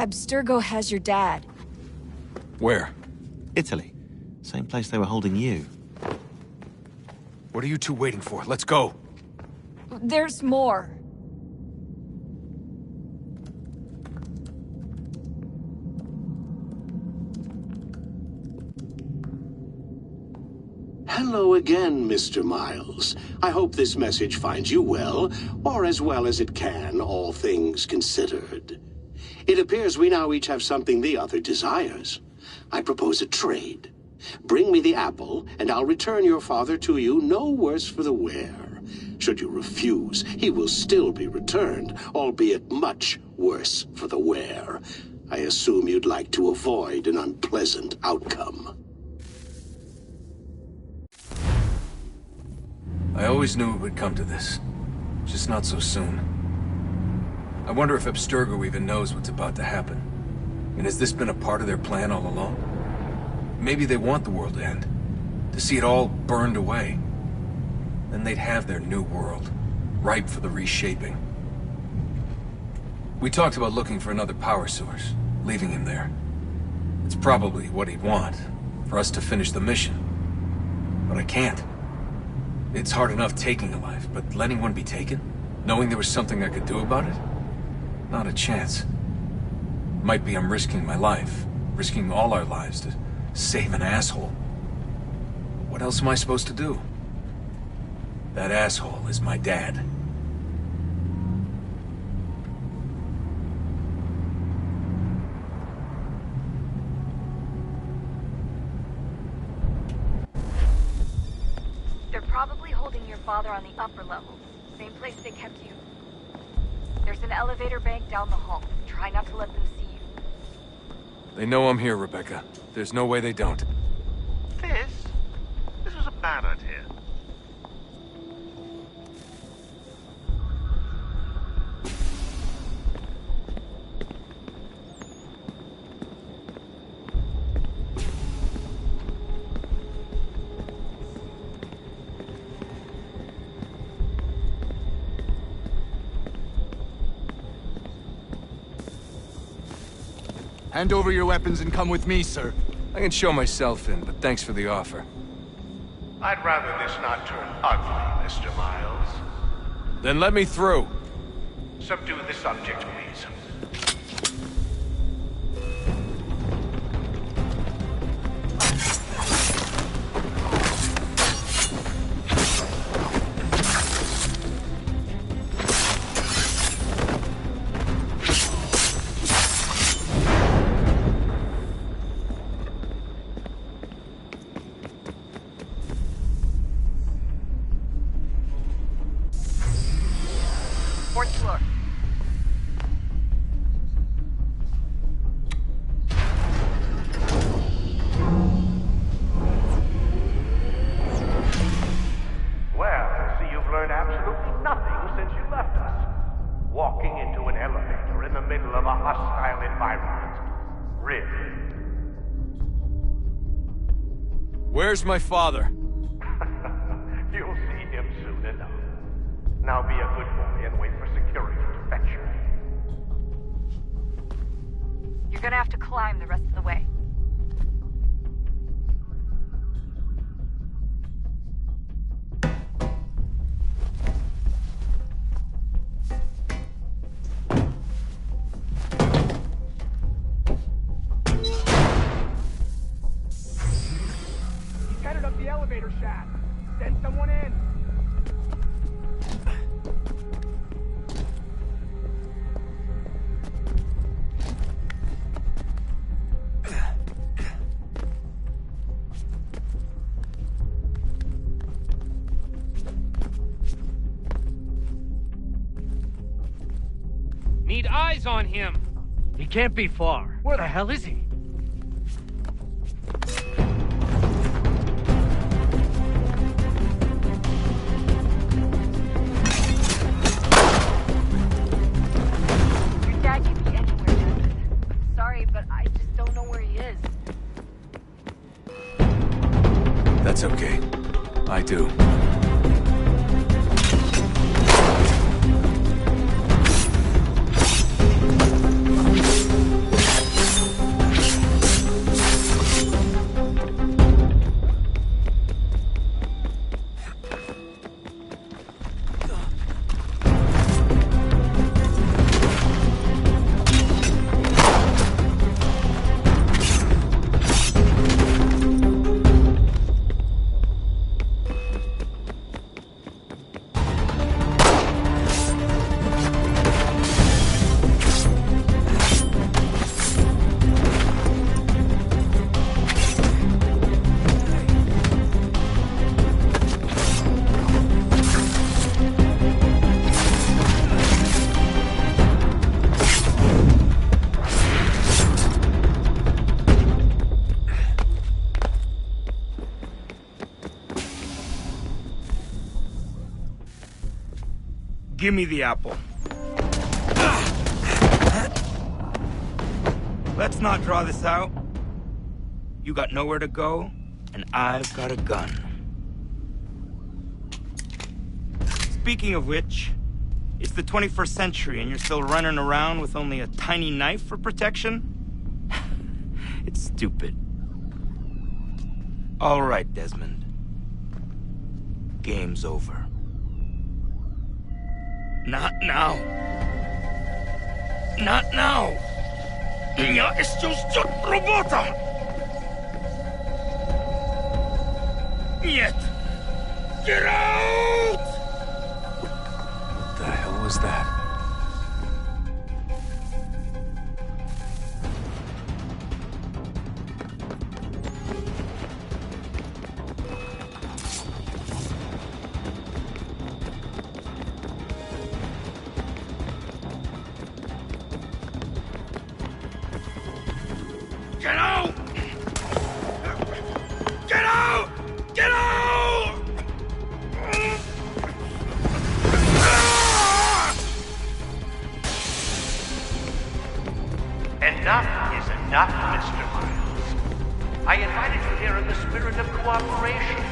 Abstergo has your dad.
Where?
Italy. Same place they were holding you.
What are you two waiting for? Let's go.
There's more.
Hello again, Mr. Miles. I hope this message finds you well, or as well as it can, all things considered. It appears we now each have something the other desires. I propose a trade. Bring me the apple, and I'll return your father to you no worse for the wear. Should you refuse, he will still be returned, albeit much worse for the wear. I assume you'd like to avoid an unpleasant outcome.
I always knew it would come to this. Just not so soon. I wonder if Abstergo even knows what's about to happen. And has this been a part of their plan all along? Maybe they want the world to end. To see it all burned away. Then they'd have their new world, ripe for the reshaping. We talked about looking for another power source, leaving him there. It's probably what he'd want, for us to finish the mission. But I can't. It's hard enough taking a life, but letting one be taken? Knowing there was something I could do about it? Not a chance. Might be I'm risking my life, risking all our lives to save an asshole. What else am I supposed to do? That asshole is my dad.
They're probably holding your father on the upper level. Same place they kept you. There's an elevator bank down the hall. Try not to let them see you.
They know I'm here, Rebecca. There's no way they don't.
This was a bad idea.
Hand over your weapons and come with me, sir.
I can show myself in, but thanks for the offer.
I'd rather this not turn ugly, Mr. Miles.
Then let me through.
Subdue the subject, please.
Fourth floor.
Well, I see you've learned absolutely nothing since you left us. Walking into an elevator in the middle of a hostile environment. Really?
Where's my father?
You'll see him soon enough. Now be a good boy and wait for security to fetch you.
You're gonna have to climb the rest of the way.
He's headed up the elevator shaft. Send someone in.
Need eyes on him.
He can't be far. Where the hell is he?
Your dad could be anywhere, Desmond. Sorry, but I just don't know where he is.
That's okay. I do.
Give me the apple. Let's not draw this out. You got nowhere to go, and I've got a gun. Speaking of which, it's the 21st century and you're still running around with only a tiny knife for protection? It's stupid. All right, Desmond. Game's over. Not now. Not now. Я исчезну робота. Нет. Get out!
What the hell was that?
Get out! Get out! Get out!
Enough is enough, Mr. Miles. I invited you here in the spirit of cooperation,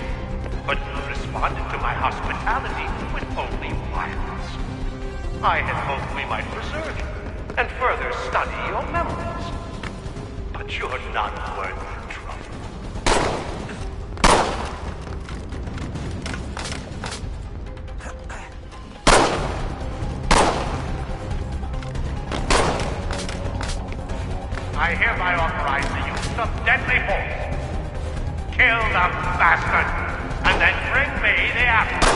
but you responded to my hospitality with only violence. I had hoped we might preserve you and further study your memories. But you're not worth the trouble. I hereby authorize the use of deadly force. Kill the bastard, and then bring me the apple.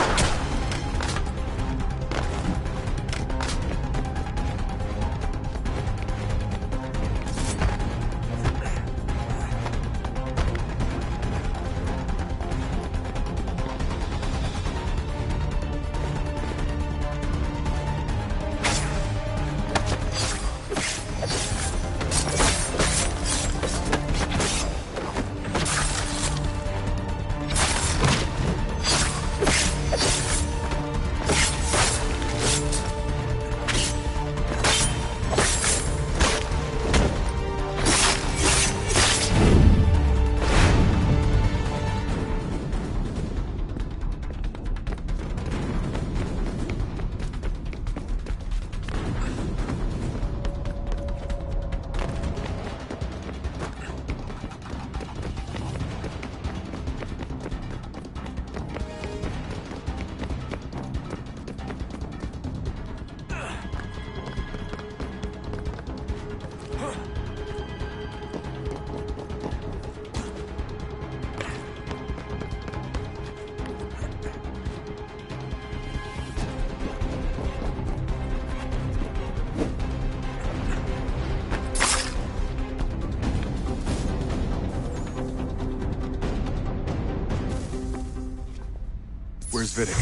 Where's Vidic?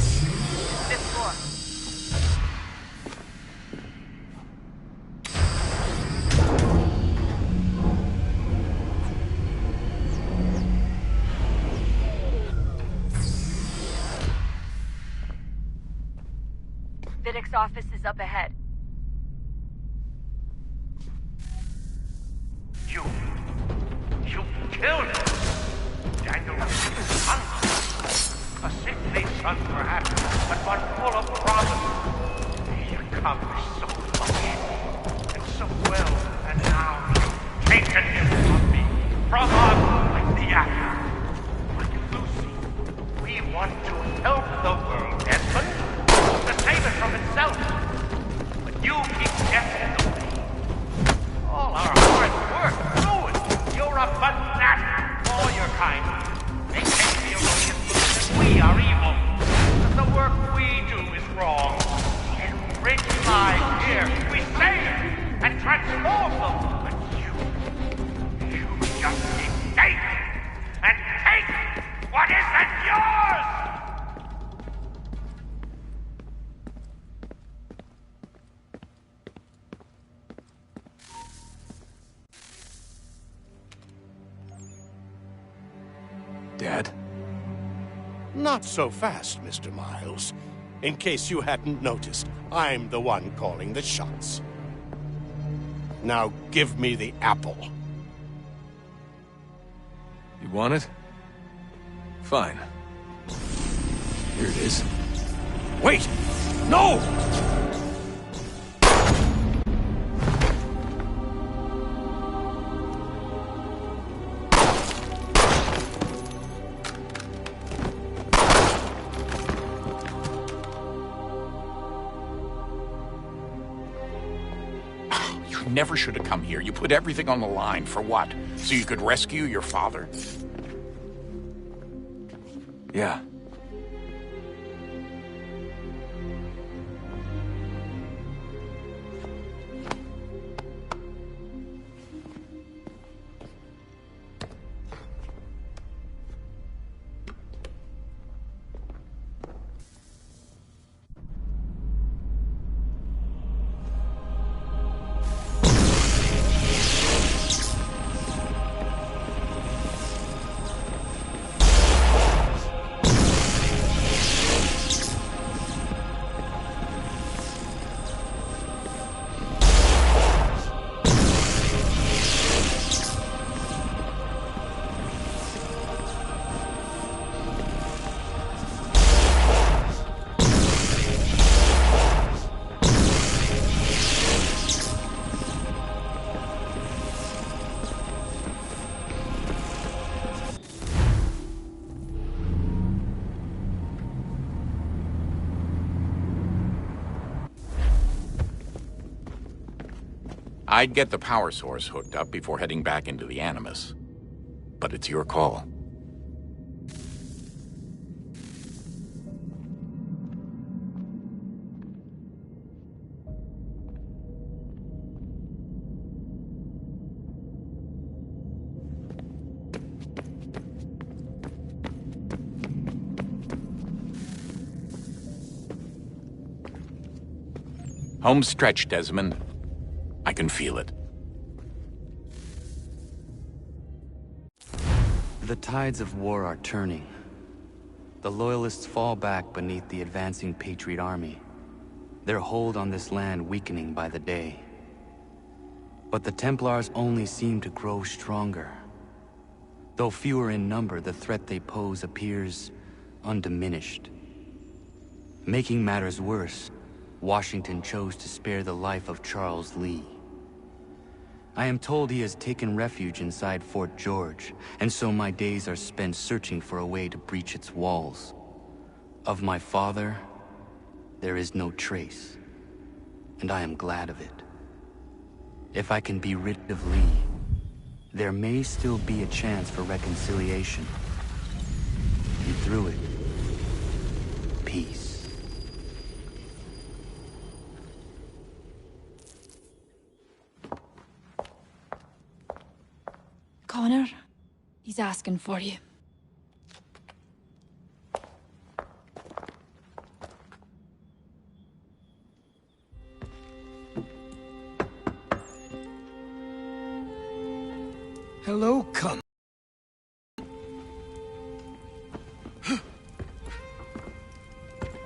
Fifth floor. Vidic's office is up ahead.
You killed him! Daniel, son. A sickly son, perhaps, but one full of promise. He accomplished so much, and so well, and now you've taken him from me, from us, like the apple. Like Lucy, we want to help the world, Desmond, to save it from itself. But you keep death in the way. All our hard work ruined. You're a fanatic, all your kind. They take the erroneous belief that we are evil, that the work we do is wrong. Enrich lives here, we save it and transform them. But you just keep taking and taking what isn't yours!
Dad?
Not so fast, Mr. Miles.
In case you hadn't noticed, I'm the one calling the shots. Now give me the apple.
You want it? Fine. Here it is.
Wait! No!
Never should have come here. You put everything on the line. For what? So you could rescue your father?
Yeah.
I'd get the power source hooked up before heading back into the Animus. But it's your call. Home stretch, Desmond. I can feel it.
The tides of war are turning. The Loyalists fall back beneath the advancing Patriot army, their hold on this land weakening by the day. But the Templars only seem to grow stronger. Though fewer in number, the threat they pose appears undiminished. Making matters worse, Washington chose to spare the life of Charles Lee. I am told he has taken refuge inside Fort George, and so my days are spent searching for a way to breach its walls. Of my father, there is no trace, and I am glad of it. If I can be rid of Lee, there may still be a chance for reconciliation. And through it, peace.
Connor, he's asking for you.
Hello, Connor.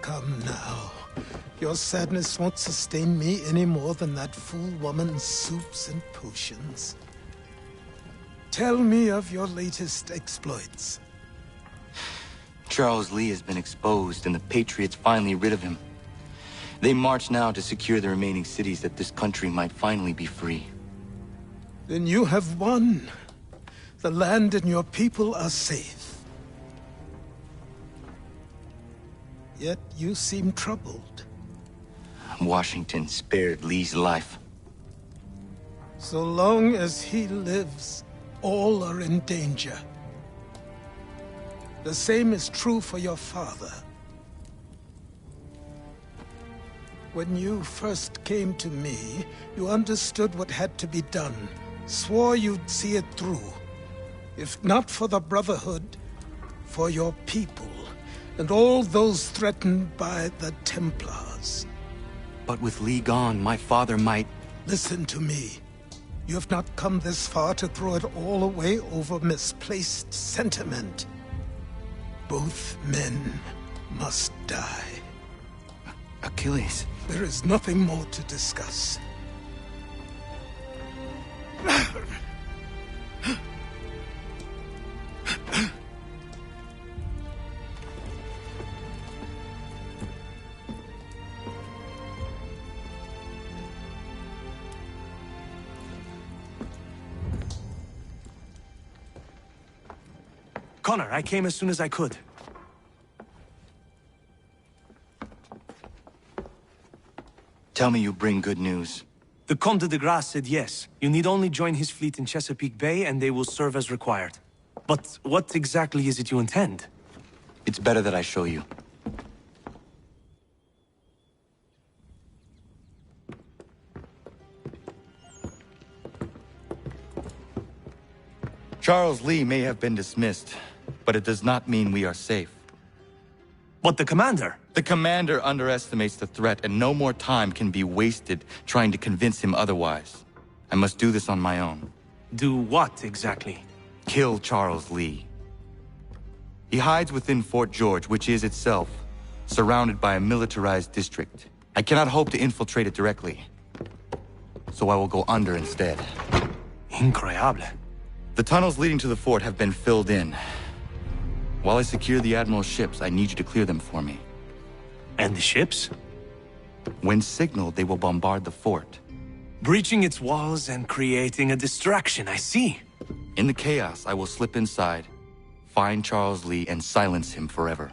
Come now. Your sadness won't sustain me any more than that fool woman's soups and potions. Tell me of your latest exploits.
Charles Lee has been exposed, and the Patriots finally rid of him. They march now to secure the remaining cities that this country might finally be free.
Then you have won. The land and your people are safe. Yet you seem troubled.
Washington spared Lee's life.
So long as he lives, all are in danger. The same is true for your father. When you first came to me, you understood what had to be done, swore you'd see it through. If not for the Brotherhood, for your people, and all those threatened by the Templars.
But with Lee gone, my father might...
Listen to me. You have not come this far to throw it all away over misplaced sentiment. Both men must die.
Achilles.
There is nothing more to discuss.
Connor, I came as soon as I could.
Tell me you bring good news.
The Comte de Grasse said yes. You need only join his fleet in Chesapeake Bay and they will serve as required. But what exactly is it you intend?
It's better that I show you. Charles Lee may have been dismissed, but it does not mean we are safe.
But the commander?
The commander underestimates the threat, and no more time can be wasted trying to convince him otherwise. I must do this on my own.
Do what exactly?
Kill Charles Lee. He hides within Fort George, which is itself surrounded by a militarized district. I cannot hope to infiltrate it directly, so I will go under instead.
Incroyable.
The tunnels leading to the fort have been filled in. While I secure the Admiral's ships, I need you to clear them for me.
And the ships?
When signaled, they will bombard the fort.
Breaching its walls and creating a distraction, I see.
In the chaos, I will slip inside, find Charles Lee, and silence him forever.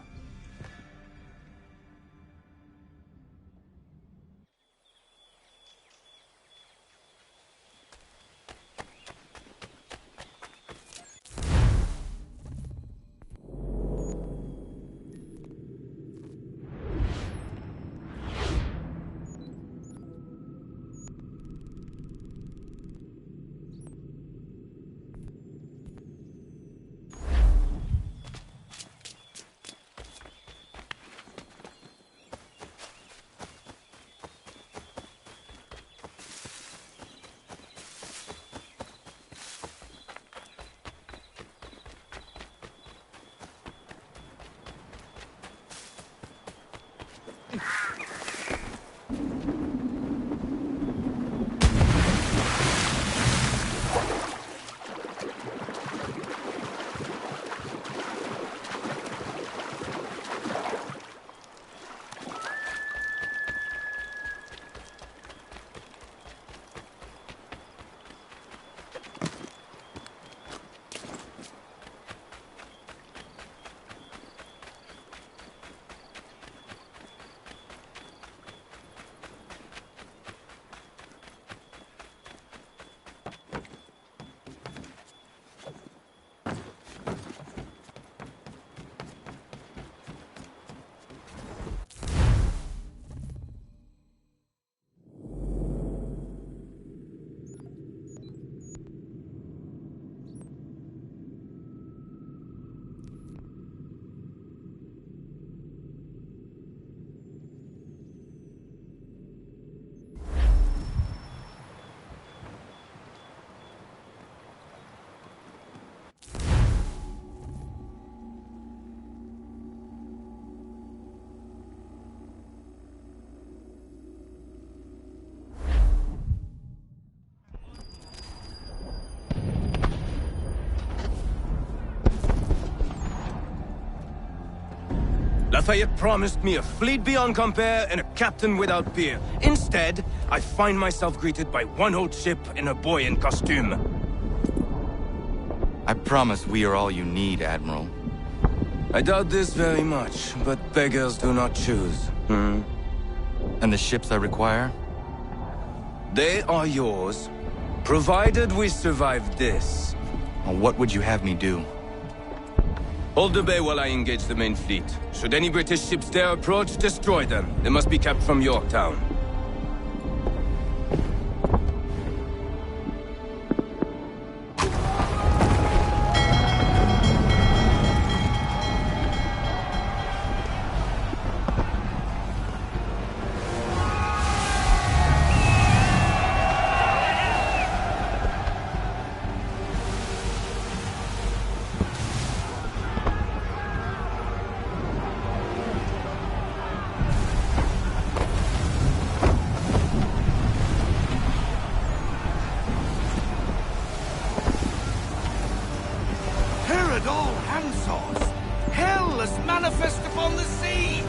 Lafayette promised me a fleet beyond compare and a captain without peer. Instead, I find myself greeted by one old ship and a boy in costume.
I promise we are all you need, Admiral.
I doubt this very much, but beggars do not choose.
And the ships I require?
They are yours, provided we survive this.
What would you have me do?
Hold the bay while I engage the main fleet. Should any British ships dare approach, destroy them. They must be kept from Yorktown. at all handsaws. Hell is manifest upon the sea.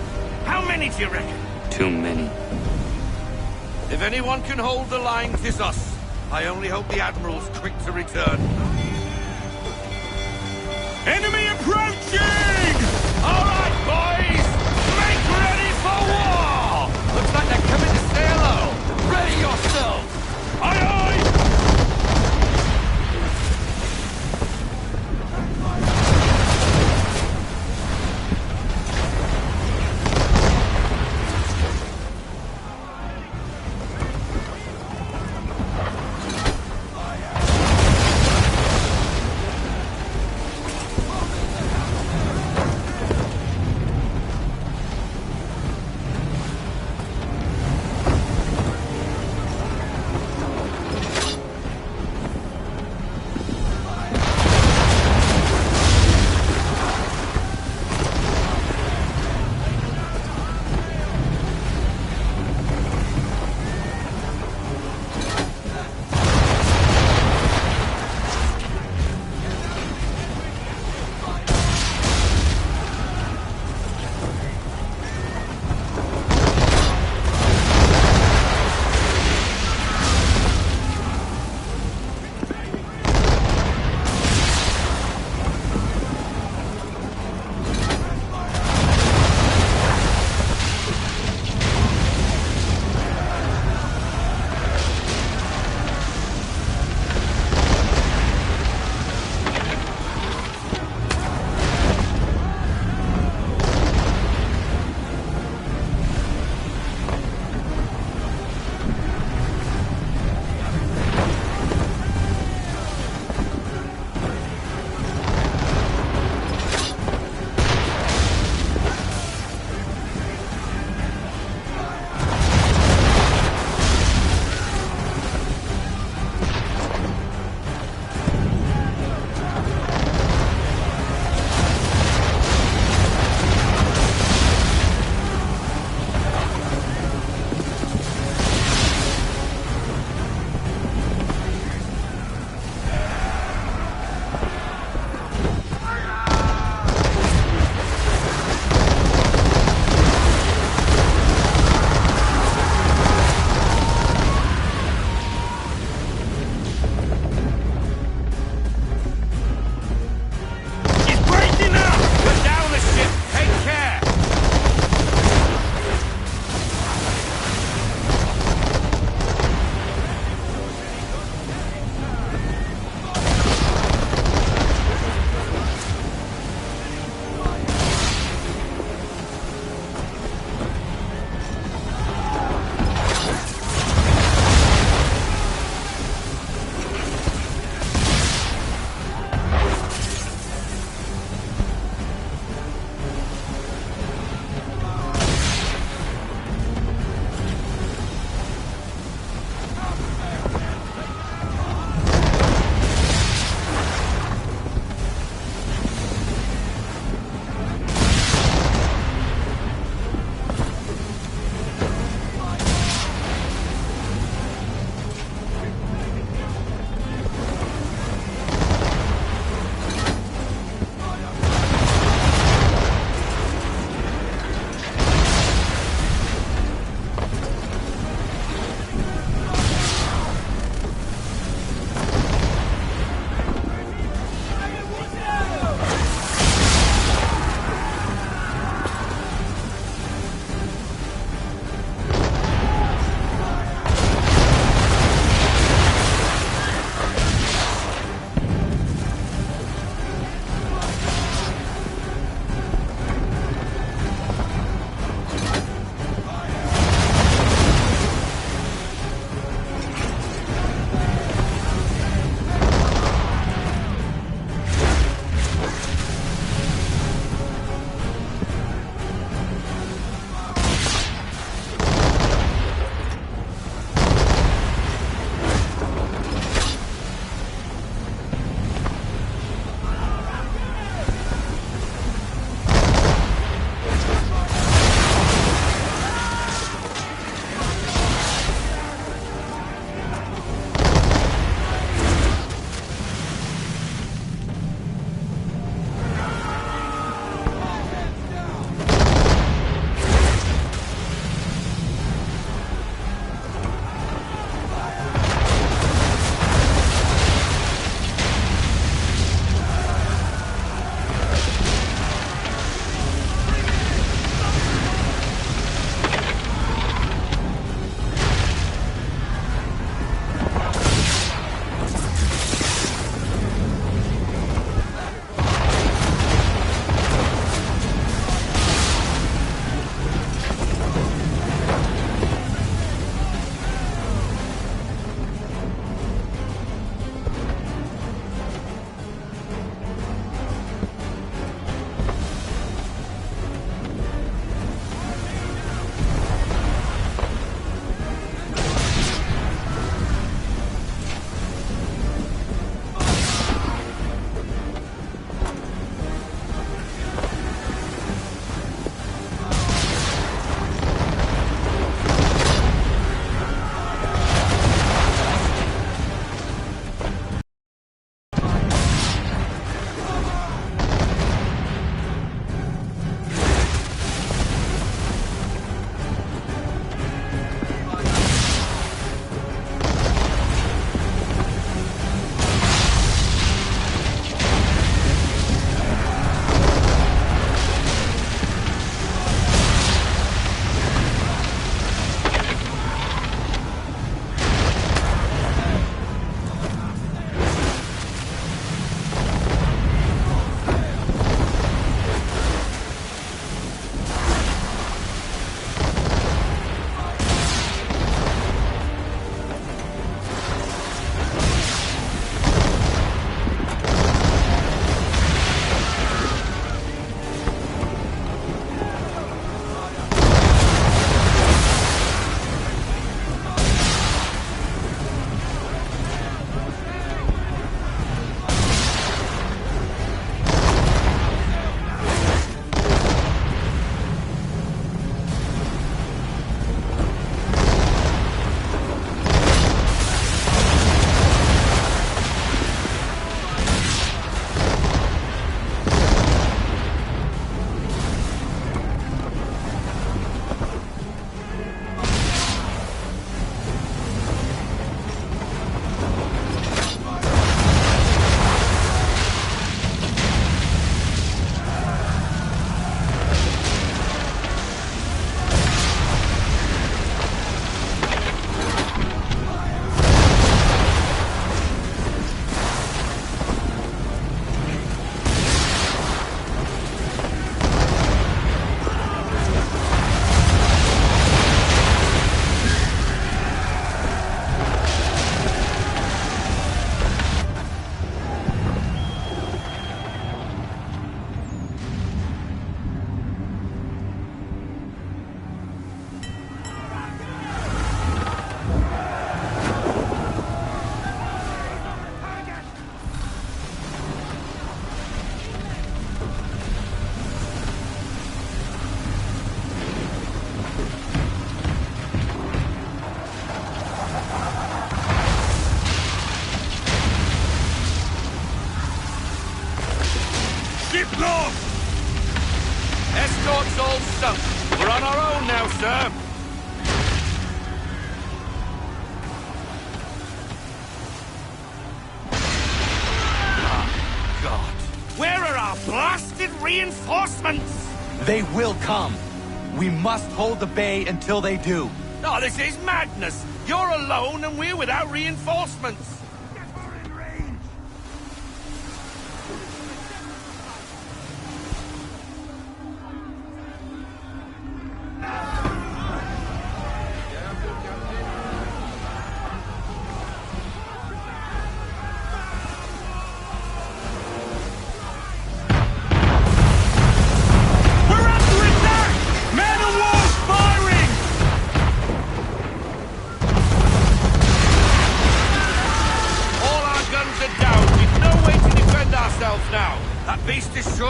How many do you reckon?
Too many.
If anyone can hold the line, 'tis us. I only hope the Admiral's quick to return. Enemy approaching! All right, boys! Make ready for war! Looks like they're coming to say hello. Ready yourselves! Aye, aye! Lost! Escort's all sunk. We're on our own now, sir.
God. Where are our blasted reinforcements?
They will come. We must hold the bay until they do.
Oh, this is madness. You're alone and we're without reinforcements.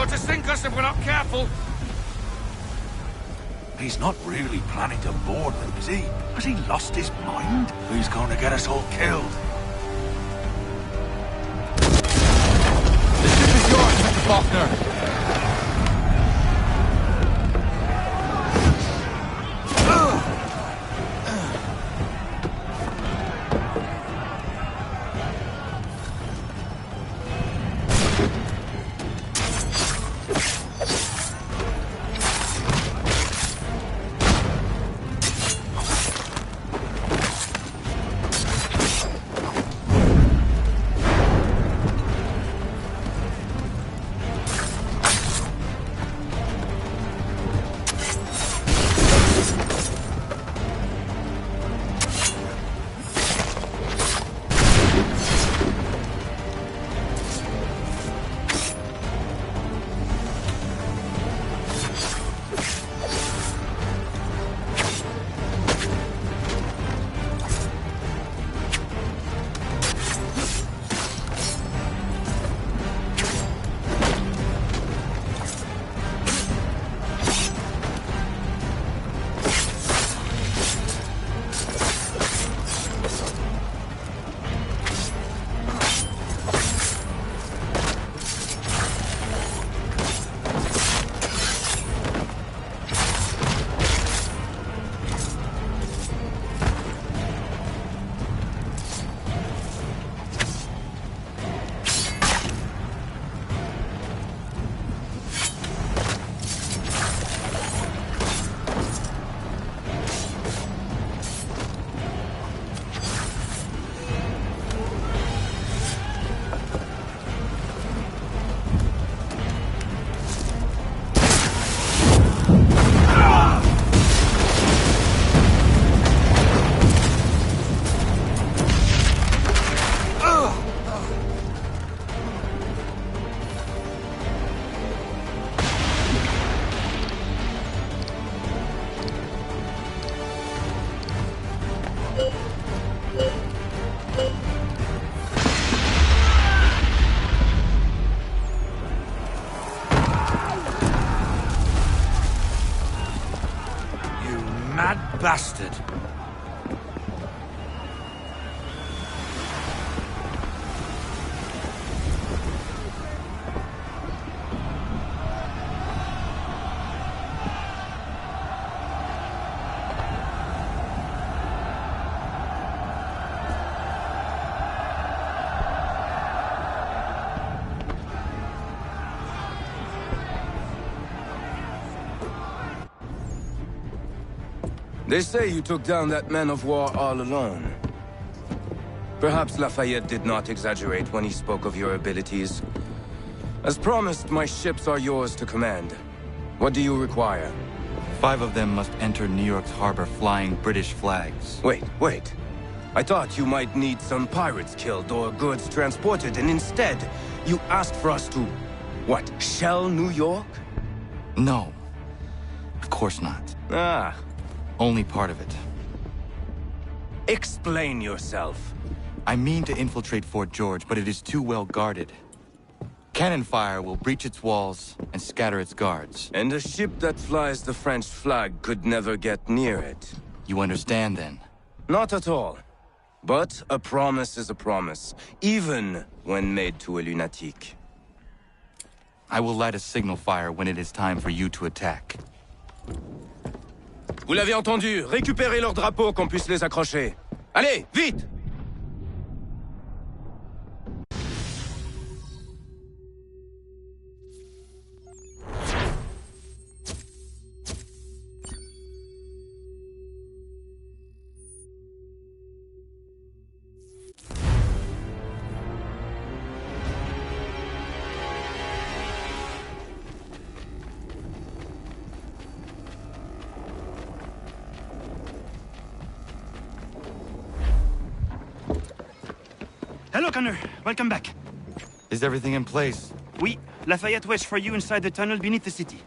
To sink us if we're not careful.
He's not really planning to board them, is he? Has he lost his mind? He's going to get us all killed.
The ship is yours, Mr. Faulkner.
Bastard.
They say you took down that man of war all alone. Perhaps Lafayette did not exaggerate when he spoke of your abilities. As promised, my ships are yours to command. What do you require?
5 of them must enter New York's harbor flying British flags.
Wait. I thought you might need some pirates killed or goods transported, and instead, you asked for us to... what, shell New York?
No. Of course not.
Ah.
Only part of it.
Explain yourself.
I mean to infiltrate Fort George, but it is too well guarded. Cannon fire will breach its walls and scatter its guards.
And a ship that flies the French flag could never get near it.
You understand, then?
Not at all. But a promise is a promise, even when made to a lunatic.
I will light a signal fire when it is time for you to attack.
Vous l'avez entendu, récupérez leurs drapeaux qu'on puisse les accrocher. Allez, vite!
Hello, Connor. Welcome back.
Is everything in place?
Oui. Lafayette waits for you inside the tunnel beneath the city.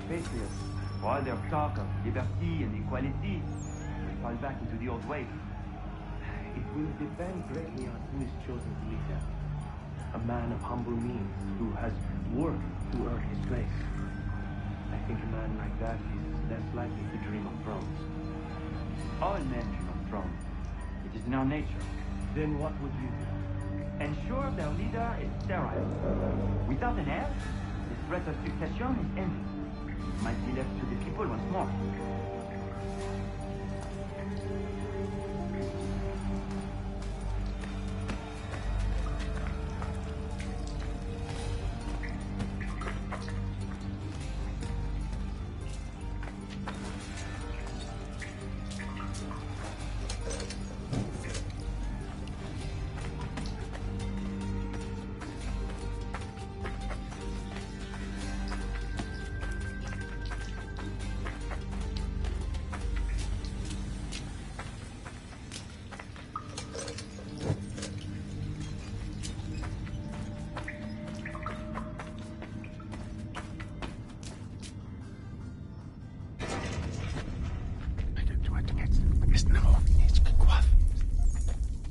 patriots, for all their talk of liberty and equality, will fall back into the old ways. It will depend greatly on who is chosen to lead them. A man of humble means who has worked to earn his place. I think a man like that is less likely to dream of thrones. All men dream of thrones. It is in our nature. Then what would you do? Ensure their leader is sterile. Without an heir, the threat of succession is ended. It might be left to the people once more.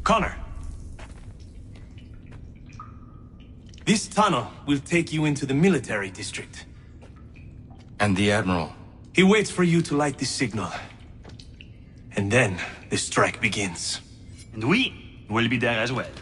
Connor. This tunnel will take you into the military district.
And the Admiral?
He waits for you to light the signal. And then the strike begins.
And we will be there as well.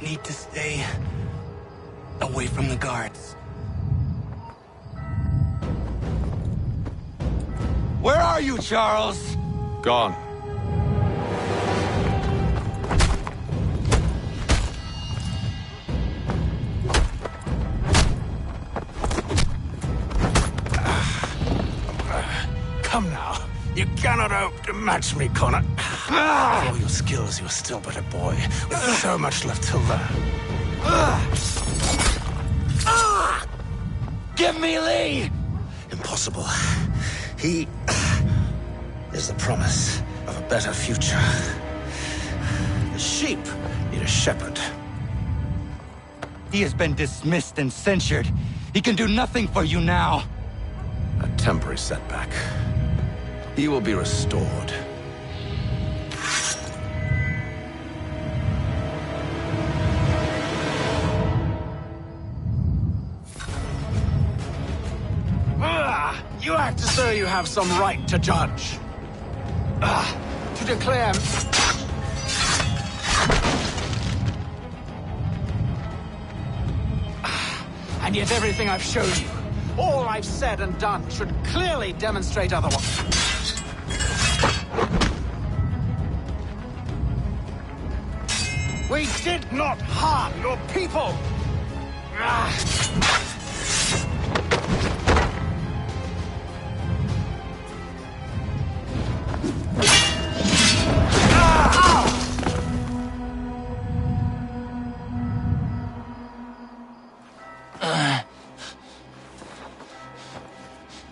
need to stay away from the guards. Where are you, Charles?
Gone.
Come now. You cannot hope to match me, Connor. With all your skills, you're still but a boy, with so much left to learn.
Give me Lee!
Impossible. He is the promise of a better future. The sheep need a shepherd.
He has been dismissed and censured. He can do nothing for you now.
A temporary setback. He will be restored. You act as though you have some right to judge. To declare... And yet everything I've shown you, all I've said and done, should clearly demonstrate otherwise. We did not harm your people!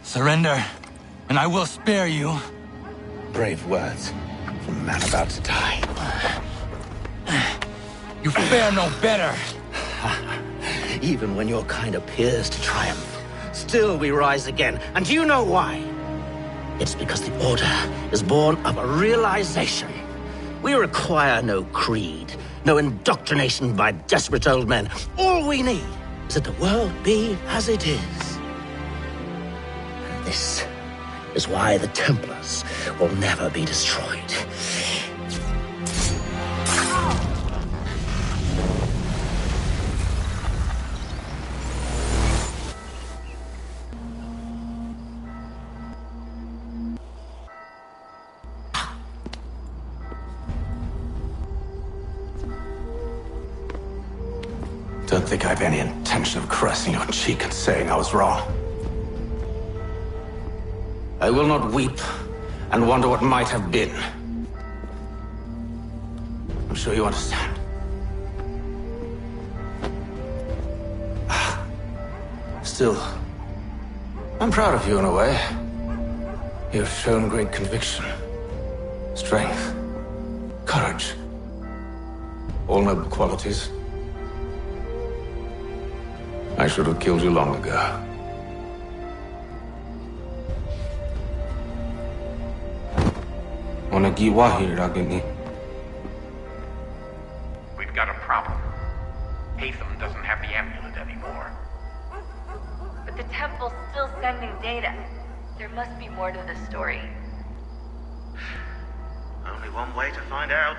Surrender, and I will spare you.
Brave words from a man about to die.
You fare no better.
Even when your kind appears to triumph, still we rise again. And do you know why? It's because the Order is born of a realization. We require no creed, no indoctrination by desperate old men. All we need is that the world be as it is. And this is why the Templars will never be destroyed.
Don't think I have any intention of caressing your cheek and saying I was wrong. I will not weep and wonder what might have been. I'm sure you understand. Still, I'm proud of you in a way. You have shown great conviction, strength, courage. All noble qualities. I should have killed you long ago.
We've got a problem. Hatham doesn't have the amulet anymore.
But the temple's still sending data. There must be more to this story.
Only one way to find out.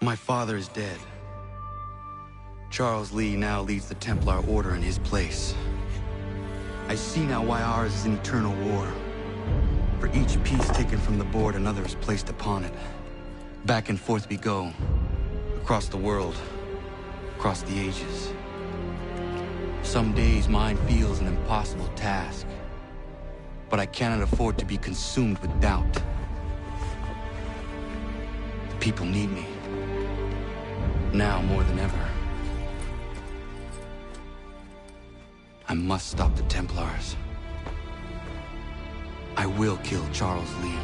My father is dead. Charles Lee now leads the Templar Order in his place. I see now why ours is an eternal war. For each piece taken from the board, another is placed upon it. Back and forth we go. Across the world. Across the ages. Some days mine feels an impossible task. But I cannot afford to be consumed with doubt. The people need me. Now more than ever. I must stop the Templars.
I will kill Charles Lee.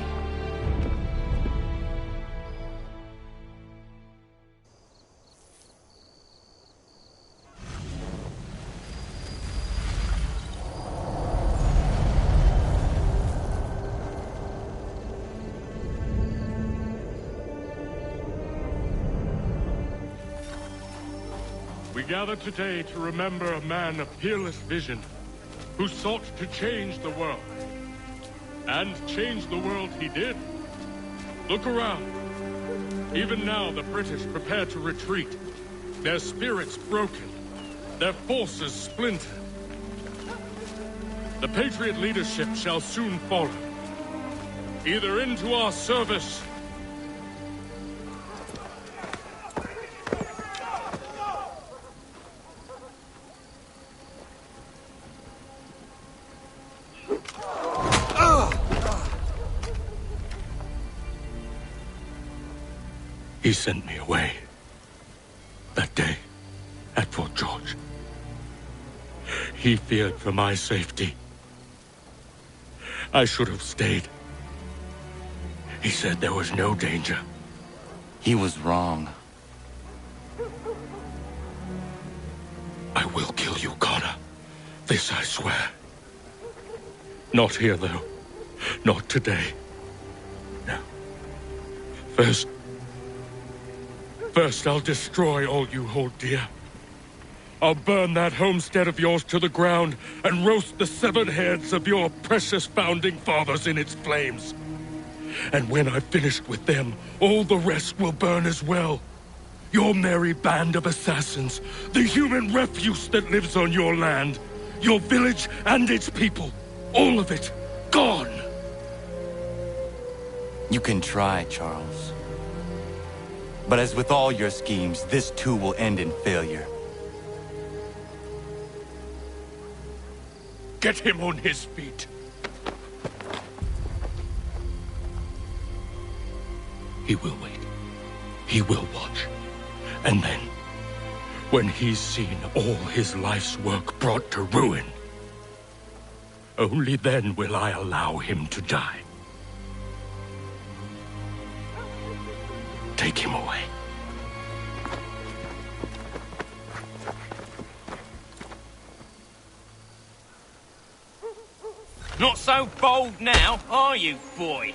We gather today to remember a man of peerless vision who sought to change the world. And change the world he did. Look around. Even now the British prepare to retreat. Their spirits broken. Their forces splintered. The Patriot leadership shall soon follow. Either into our service He sent me away. That day, at Fort George. He feared for my safety. I should have stayed. He said there was no danger.
He was wrong.
I will kill you, Connor. This I swear. Not here, though. Not today. No. First, I'll destroy all you hold dear. I'll burn that homestead of yours to the ground and roast the severed heads of your precious founding fathers in its flames. And when I've finished with them, all the rest will burn as well. Your merry band of assassins, the human refuse that lives on your land, your village and its people, all of it, gone.
You can try, Charles. But as with all your schemes, this too will end in failure.
Get him on his feet. He will wait. He will watch. And then, when he's seen all his life's work brought to ruin, only then will I allow him to die. Take him away.
Not so bold now, are you, boy?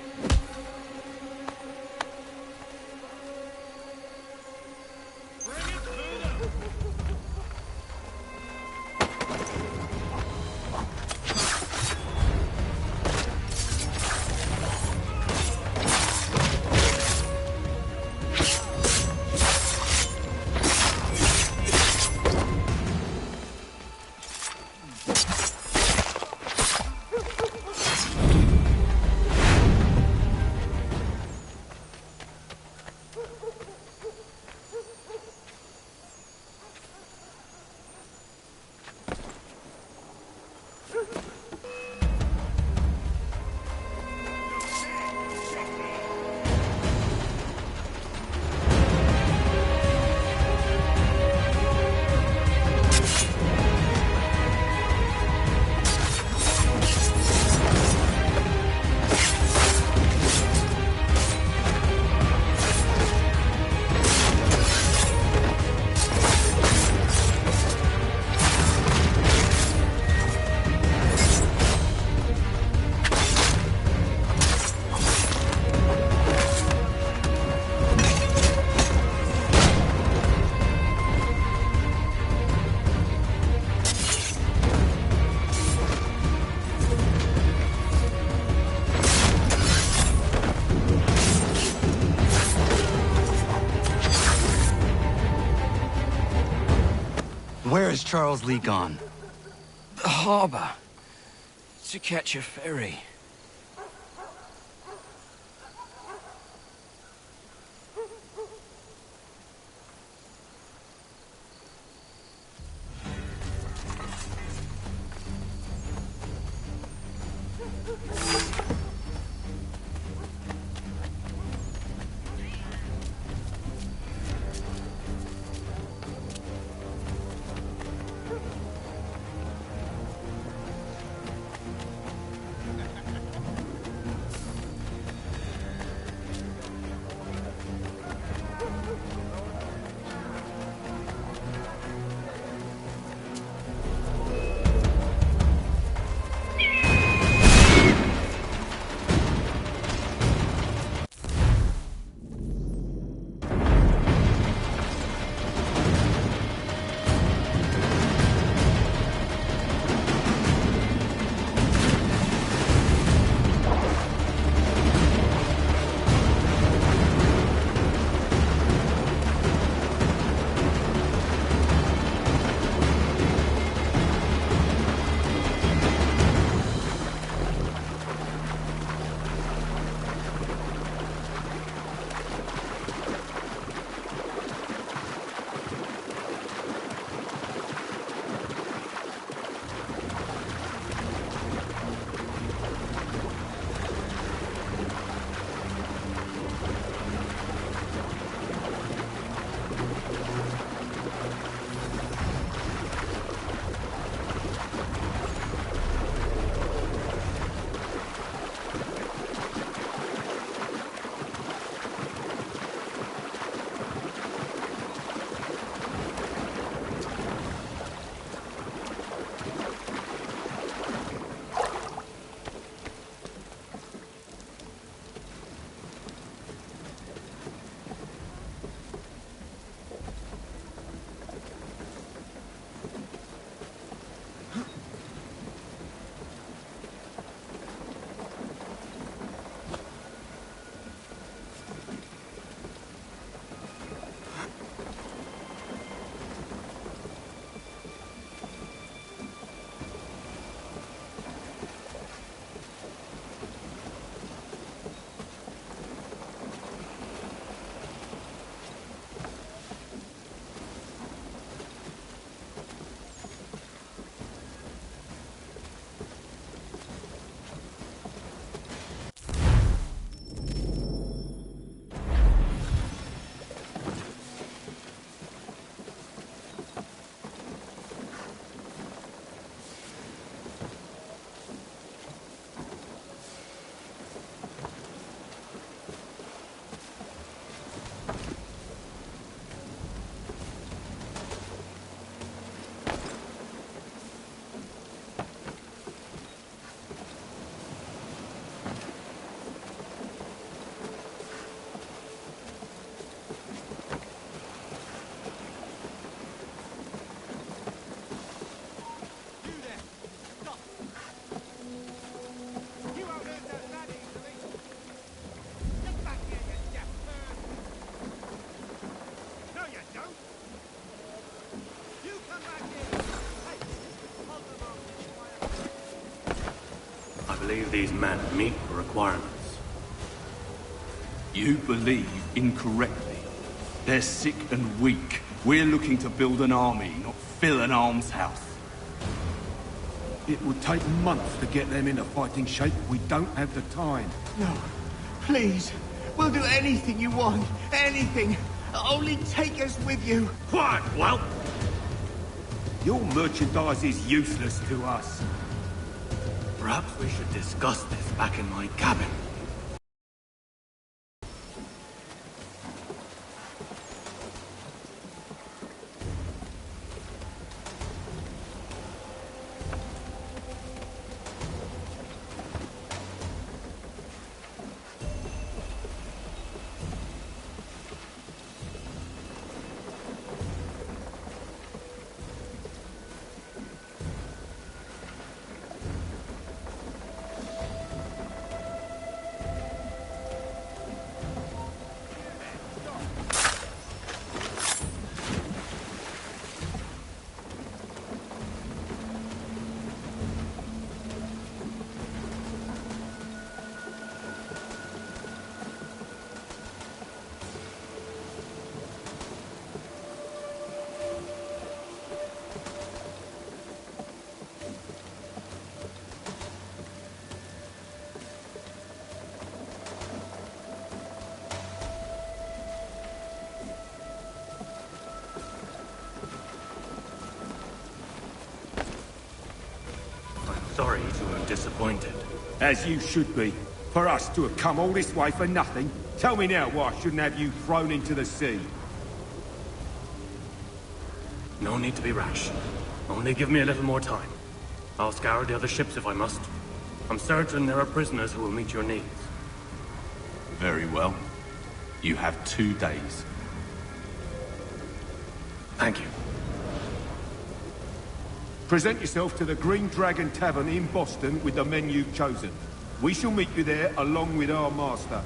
Where is Charles Lee gone?
The harbor. To catch a ferry.
believe these men meet the requirements.
You believe incorrectly. They're sick and weak. We're looking to build an army, not fill an almshouse. It would take months to get them into fighting shape. We don't have the time.
No. Please. We'll do anything you want. Anything. Only take us with you.
Quiet, whelp! Your merchandise is useless to us.
Perhaps we should discuss this back in my cabin. Sorry to have disappointed.
As you should be. For us to have come all this way for nothing. Tell me now why I shouldn't have you thrown into the sea.
No need to be rash. Only give me a little more time. I'll scour the other ships if I must. I'm certain there are prisoners who will meet your needs.
Very well. You have 2 days.
Thank you.
Present yourself to the Green Dragon Tavern in Boston with the men you've chosen. We shall meet you there along with our master.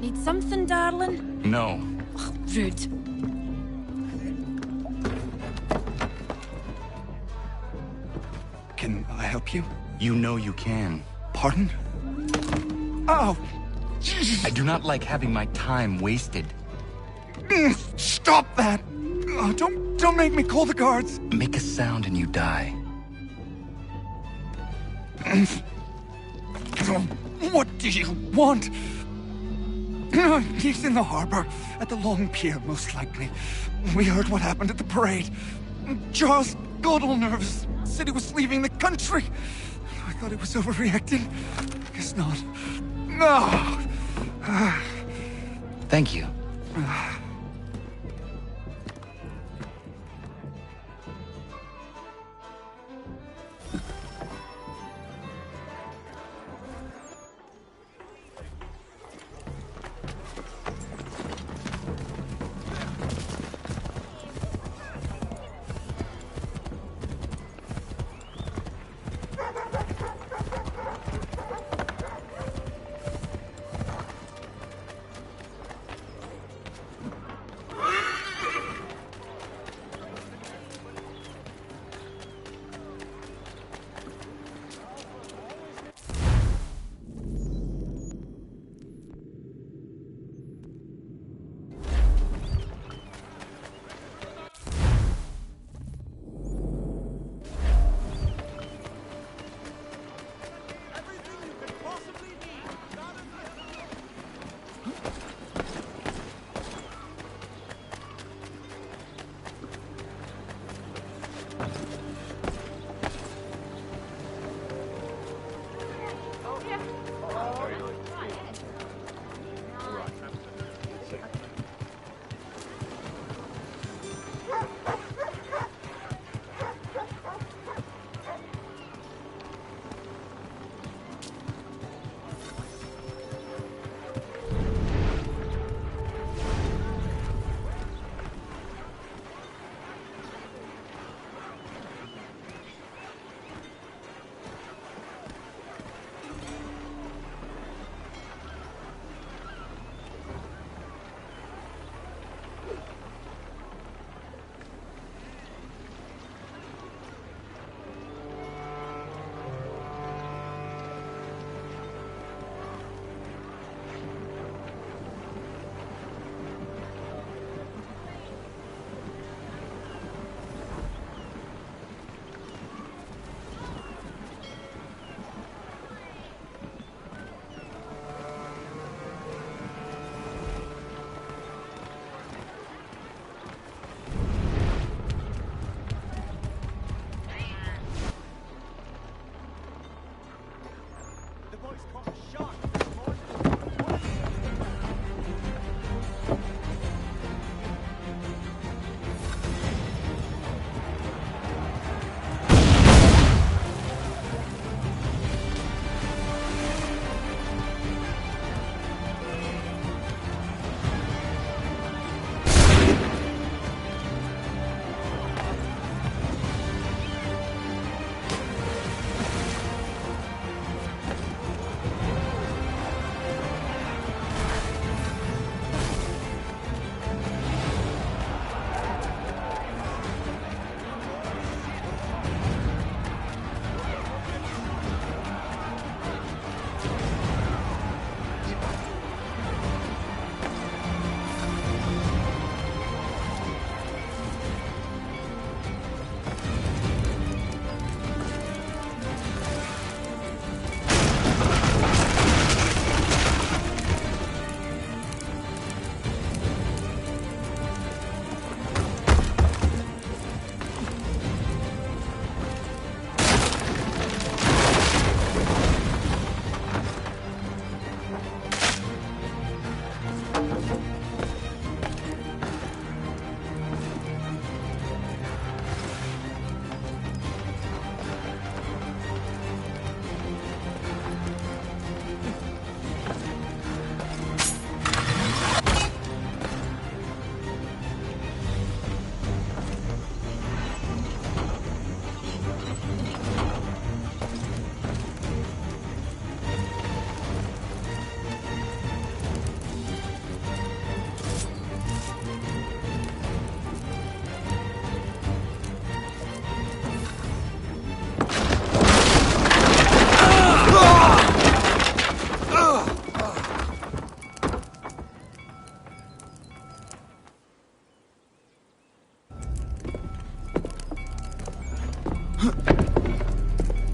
Need something, darling?
No.
Ugh, rude.
Can I help you? You know you can. Pardon? Oh! Jesus. I do not like having my time wasted. Stop that! Oh, don't make me call the guards! Make a sound and you die. What do you want? He's in the harbor, at the Long Pier, most likely. We heard what happened at the parade. Charles got all nervous, said he was leaving the country. I thought he was overreacting. Guess not. No! Thank you.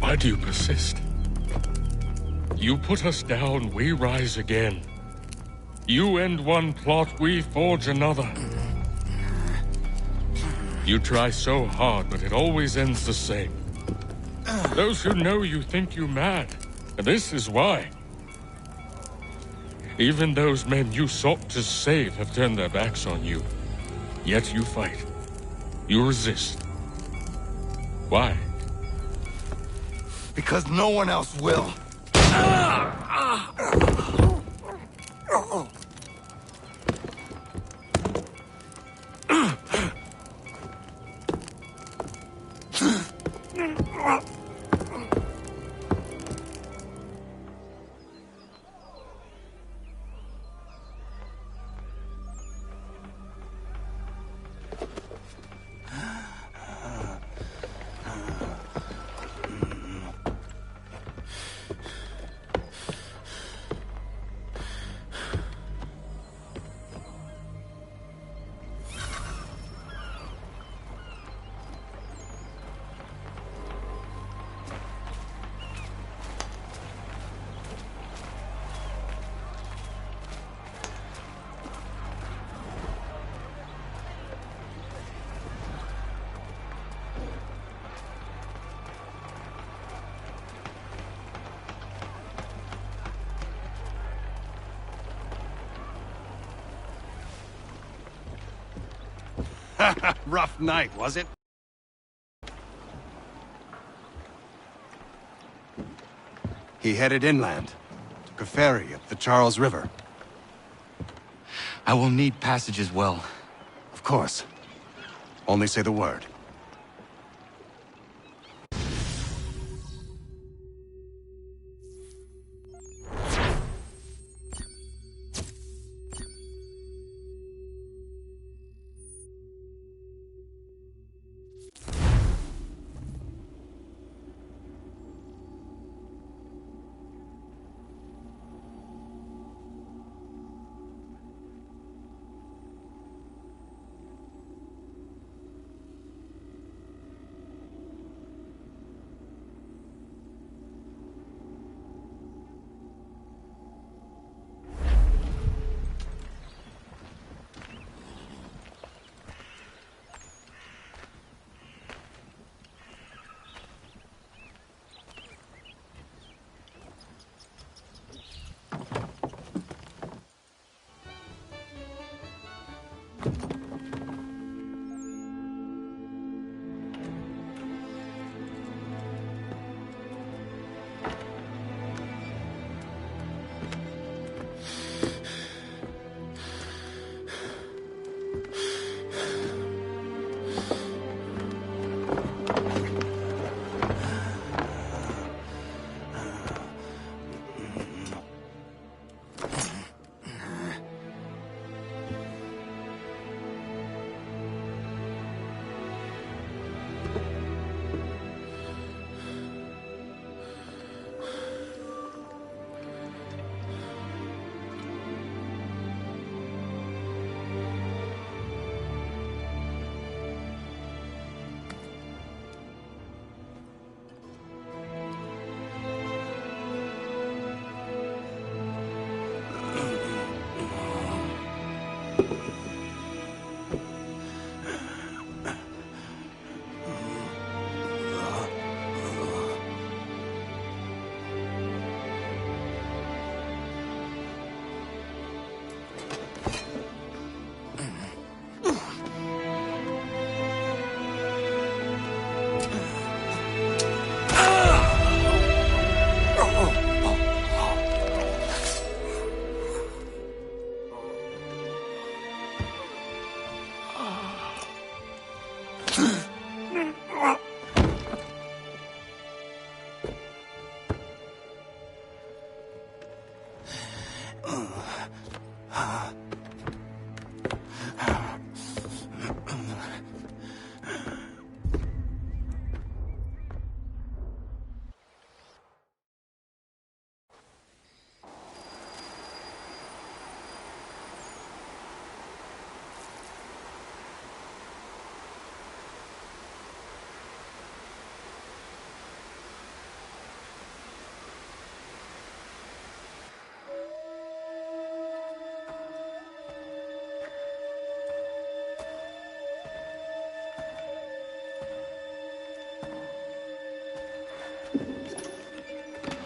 Why do you persist? You put us down, we rise again. You end one plot, we forge another. You try so hard, but it always ends the same. Those who know you think you mad, and this is why. Even those men you sought to save have turned their backs on you. Yet you fight. You resist. Why?
Because no one else will.
Rough night, was it? He headed inland. Took a ferry up the Charles River.
I will need passage as well.
Of course. Only say the word.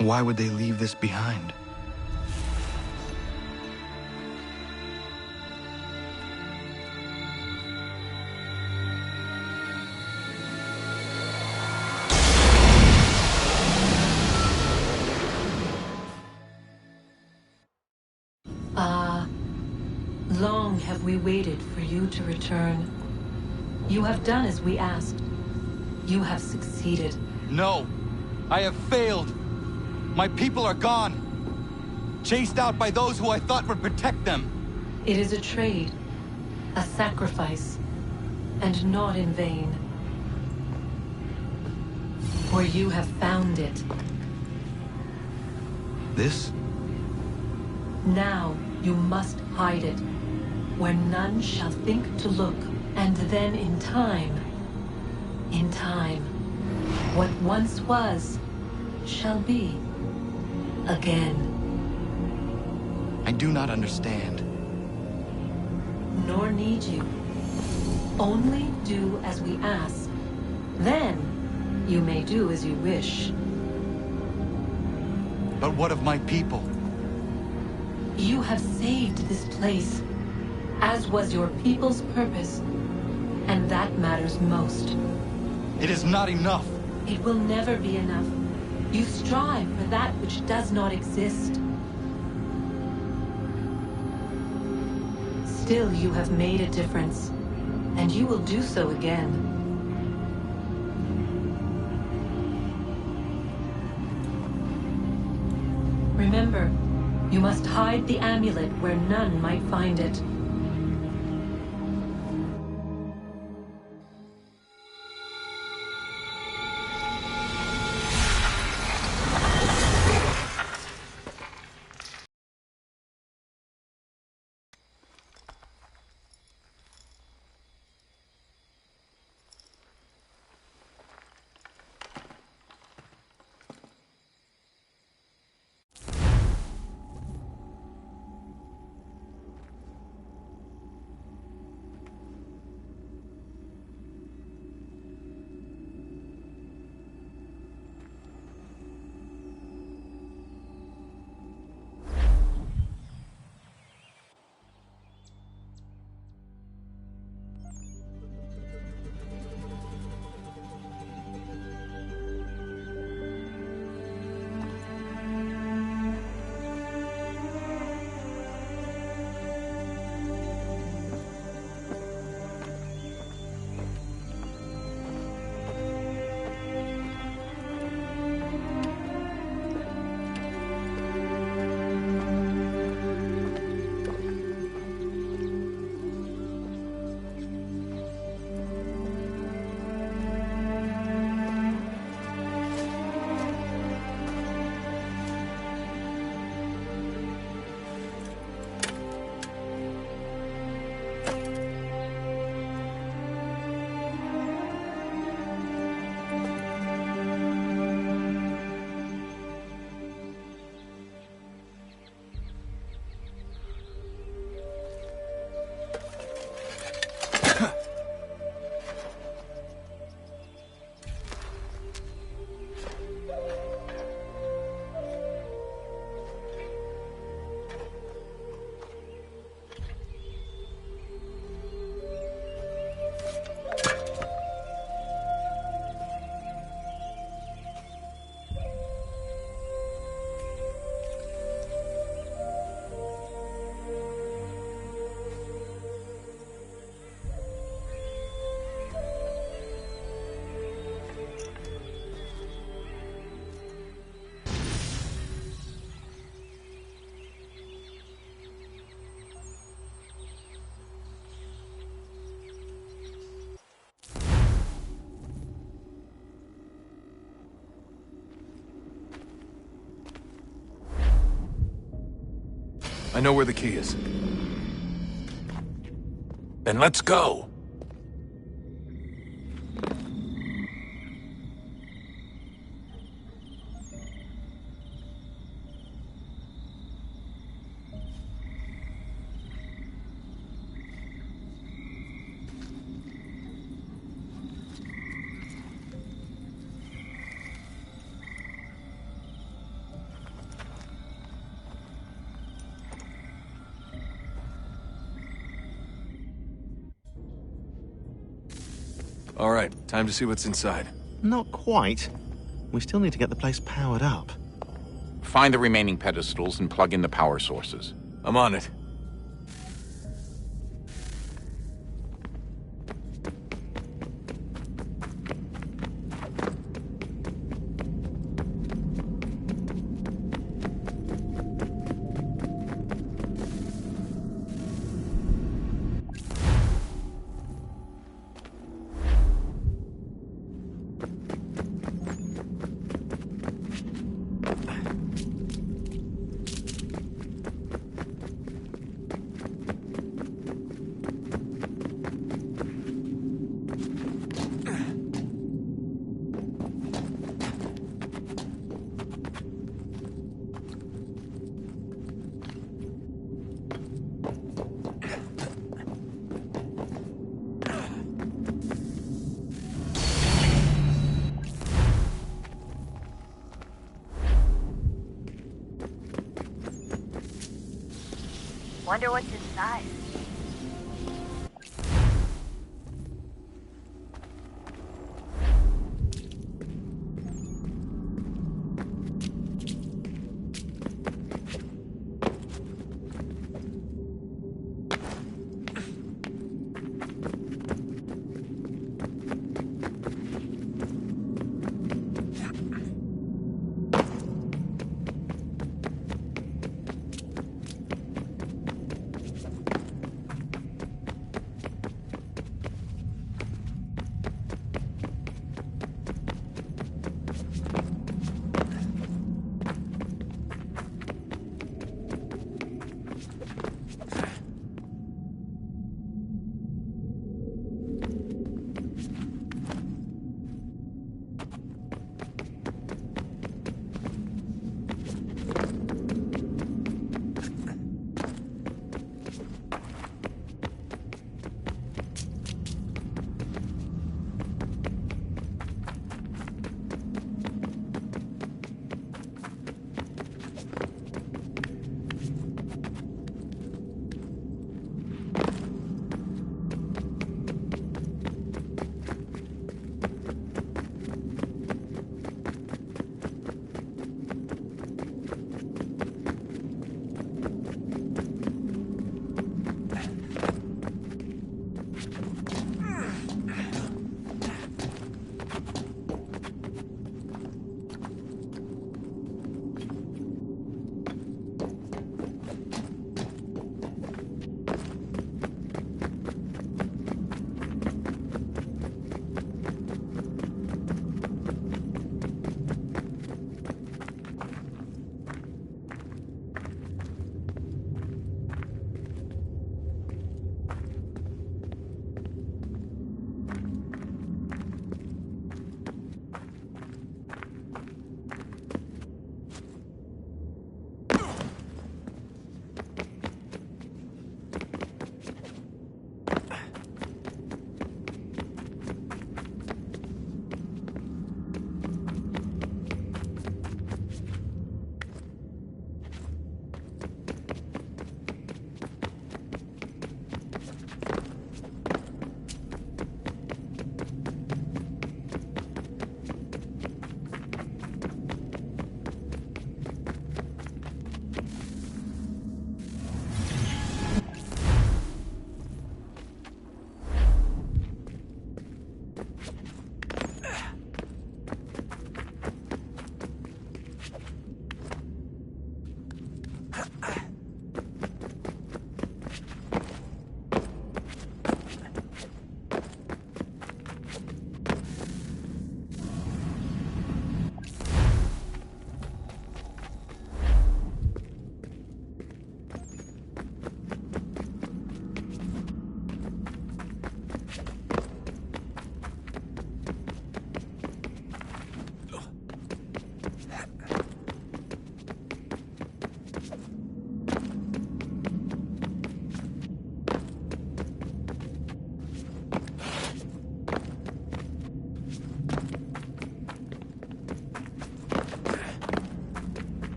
Why would they leave this behind?
Long have we waited for you to return. You have done as we asked. You have succeeded.
No! I have failed! My people are gone! Chased out by those who I thought would protect them!
It is a trade, a sacrifice, and not in vain. For you have found it.
This?
Now you must hide it, where none shall think to look, and then in time, what once was, shall be again.
I do not understand.
Nor need you. Only do as we ask. Then, you may do as you wish.
But what of my people?
You have saved this place, as was your people's purpose, and that matters most.
It is not enough.
It will never be enough. You strive for that which does not exist. Still, you have made a difference, and you will do so again. Remember, you must hide the amulet where none might find it.
I know where the key is. Then let's go! All right, time to see what's inside.
Not quite. We still need to get the place powered up.
Find the remaining pedestals and plug in the power sources.
I'm on it.
Wonder what's inside.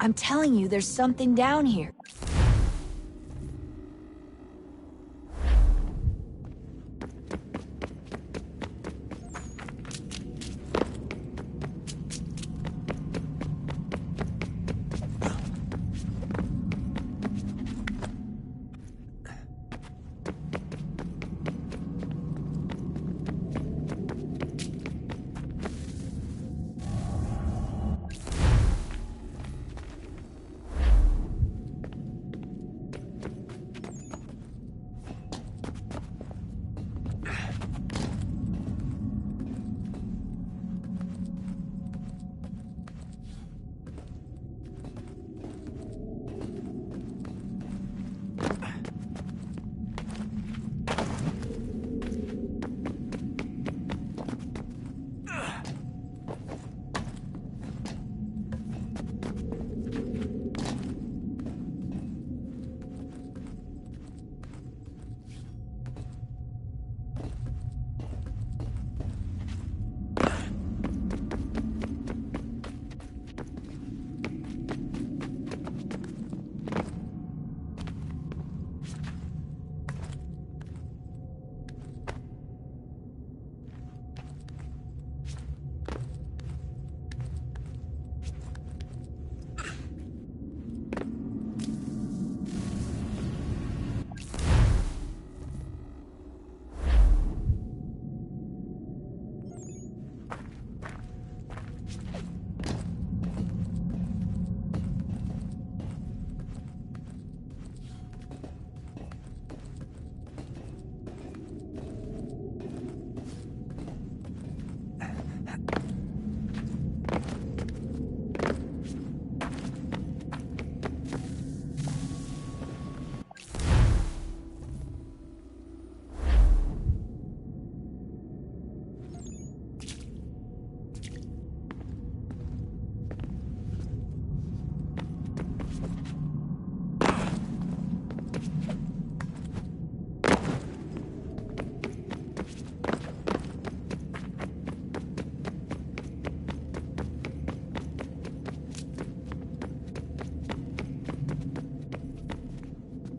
I'm telling you, there's something down here.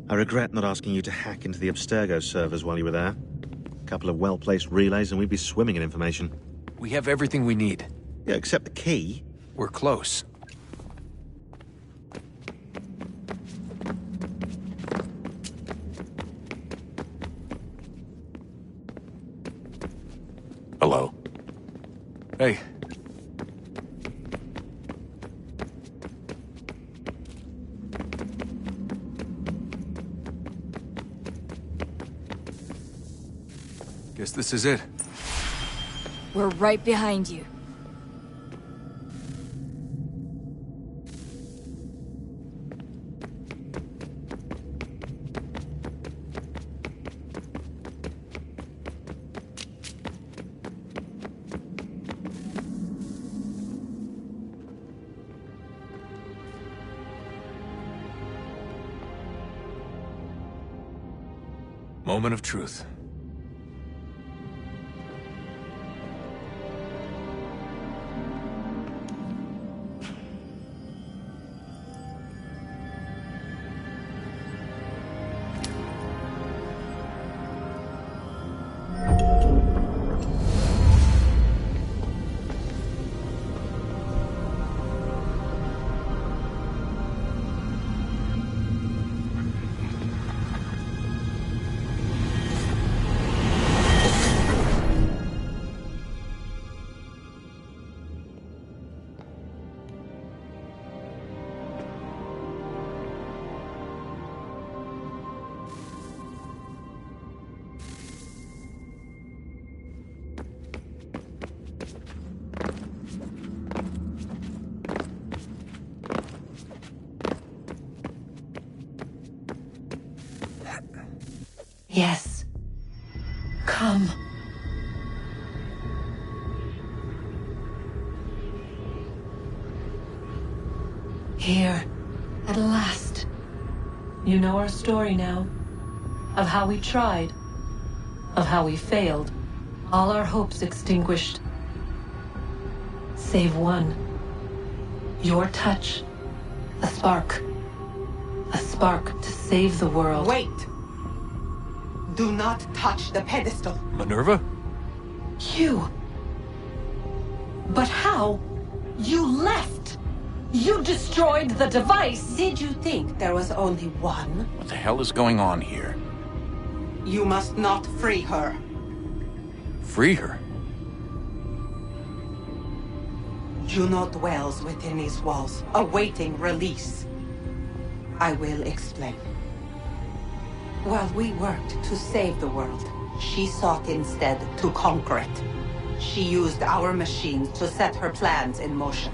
I regret not asking you to hack into the Abstergo servers while you were there. A couple of well-placed relays and we'd be swimming in information.
We have everything we need.
Yeah, except the key.
We're close.
Hello.
Hey. Guess this is it.
We're right behind you.
Moment of truth.
Yes. Come. Here, at last. You know our story now. Of how we tried. Of how we failed. All our hopes extinguished. Save one. Your touch. A spark. A spark to save the world.
Wait! Do not touch the pedestal.
Minerva?
You. But how? You left! You destroyed the device!
Did you think there was only one?
What the hell is going on here?
You must not free her.
Free her?
Juno dwells within these walls, awaiting release. I will explain. While we worked to save the world, she sought instead to conquer it. She used our machines to set her plans in motion.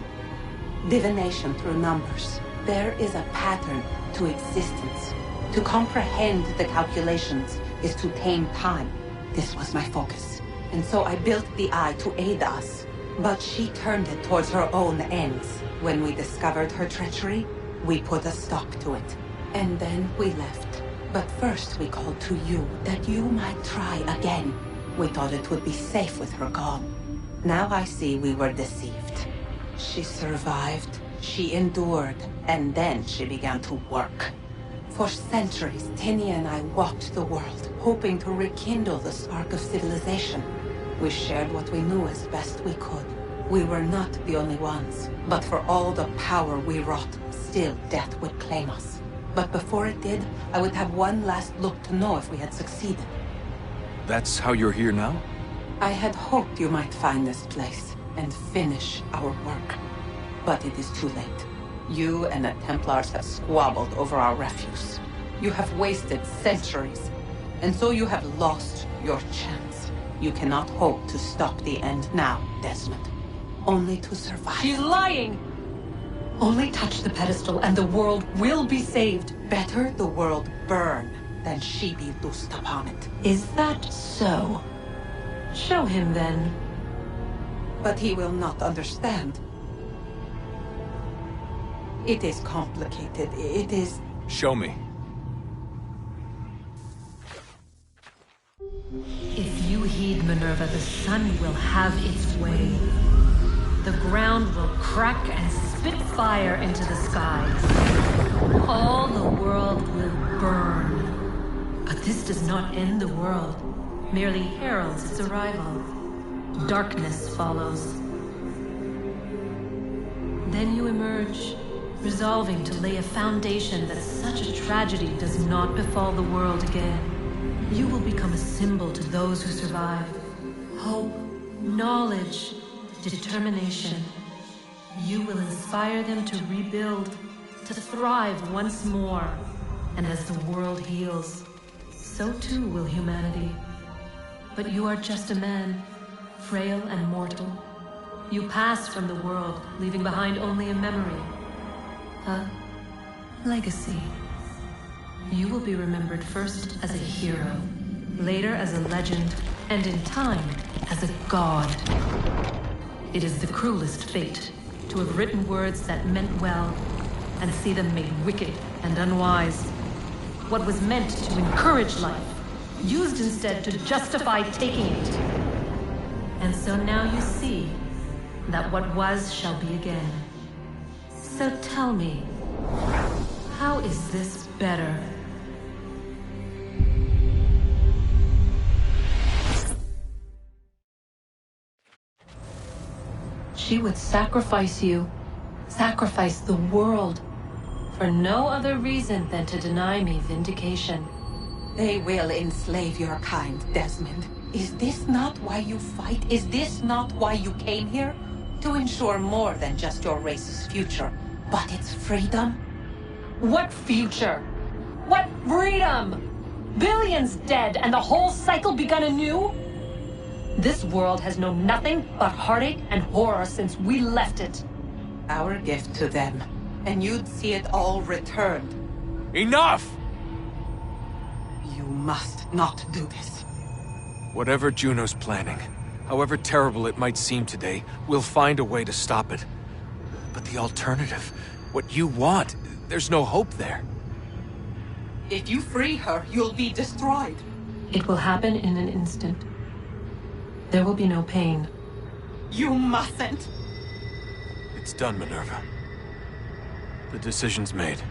Divination through numbers. There is a pattern to existence. To comprehend the calculations is to tame time. This was my focus. And so I built the Eye to aid us. But she turned it towards her own ends. When we discovered her treachery, we put a stop to it. And then we left. But first we called to you, that you might try again. We thought it would be safe with her gone. Now I see we were deceived. She survived, she endured, and then she began to work. For centuries, Tinia and I walked the world, hoping to rekindle the spark of civilization. We shared what we knew as best we could. We were not the only ones, but for all the power we wrought, still death would claim us. But before it did, I would have one last look to know if we had succeeded.
That's how you're here now?
I had hoped you might find this place and finish our work. But it is too late. You and the Templars have squabbled over our refuse. You have wasted centuries, and so you have lost your chance. You cannot hope to stop the end now, Desmond. Only to survive.
She's lying! Only touch the pedestal and the world will be saved.
Better the world burn than she be loosed upon it.
Is that so? Show him then.
But he will not understand. It is complicated. It is...
Show me.
If you heed Minerva, the sun will have its way. The ground will crack and spit fire into the skies. All the world will burn. But this does not end the world, merely heralds its arrival. Darkness follows. Then you emerge, resolving to lay a foundation that such a tragedy does not befall the world again. You will become a symbol to those who survive. Hope, knowledge, determination. You will inspire them to rebuild, to thrive once more. And as the world heals, so too will humanity. But you are just a man, frail and mortal. You pass from the world, leaving behind only a memory. A legacy. You will be remembered first as a hero, later as a legend, and in time, as a god. It is the cruelest fate, to have written words that meant well, and see them made wicked and unwise. What was meant to encourage life, used instead to justify taking it. And so now you see that what was shall be again. So tell me, how is this better? She would sacrifice you, sacrifice the world, for no other reason than to deny me vindication.
They will enslave your kind, Desmond. Is this not why you fight? Is this not why you came here? To ensure more than just your race's future, but its freedom?
What future? What freedom? Billions dead and the whole cycle begun anew? This world has known nothing but heartache and horror since we left it.
Our gift to them, and you'd see it all returned.
Enough!
You must not do this.
Whatever Juno's planning, however terrible it might seem today, we'll find a way to stop it. But the alternative, what you want, there's no hope there.
If you free her, you'll be destroyed.
It will happen in an instant. There will be no pain.
You mustn't.
It's done, Minerva. The decision's made.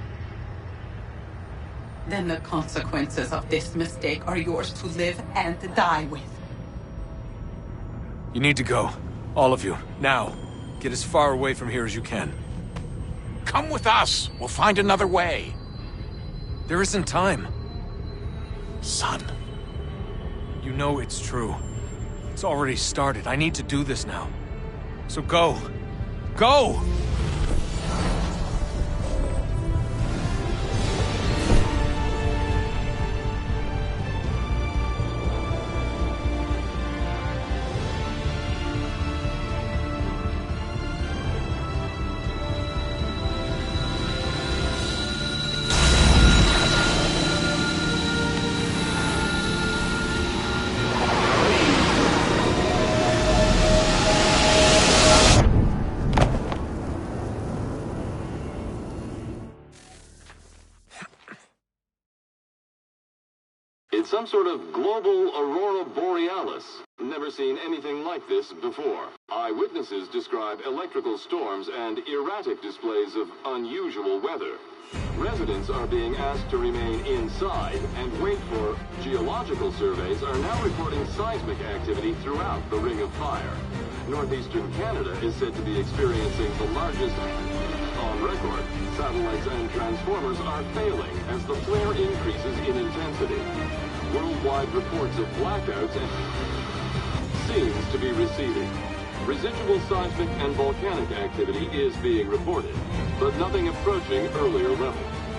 Then the consequences of this mistake are yours to live and die with.
You need to go. All of you. Now. Get as far away from here as you can.
Come with us. We'll find another way.
There isn't time.
Son.
You know it's true. It's already started. I need to do this now. So go. Go!
It's some sort of global aurora borealis. Never seen anything like this before. Eyewitnesses describe electrical storms and erratic displays of unusual weather. Residents are being asked to remain inside and wait for geological surveys are now reporting seismic activity throughout the Ring of Fire. Northeastern Canada is said to be experiencing the largest on record. Satellites and transformers are failing as the flare increases in intensity. Worldwide reports of blackouts seems to be receding. Residual seismic and volcanic activity is being reported, but nothing approaching earlier levels.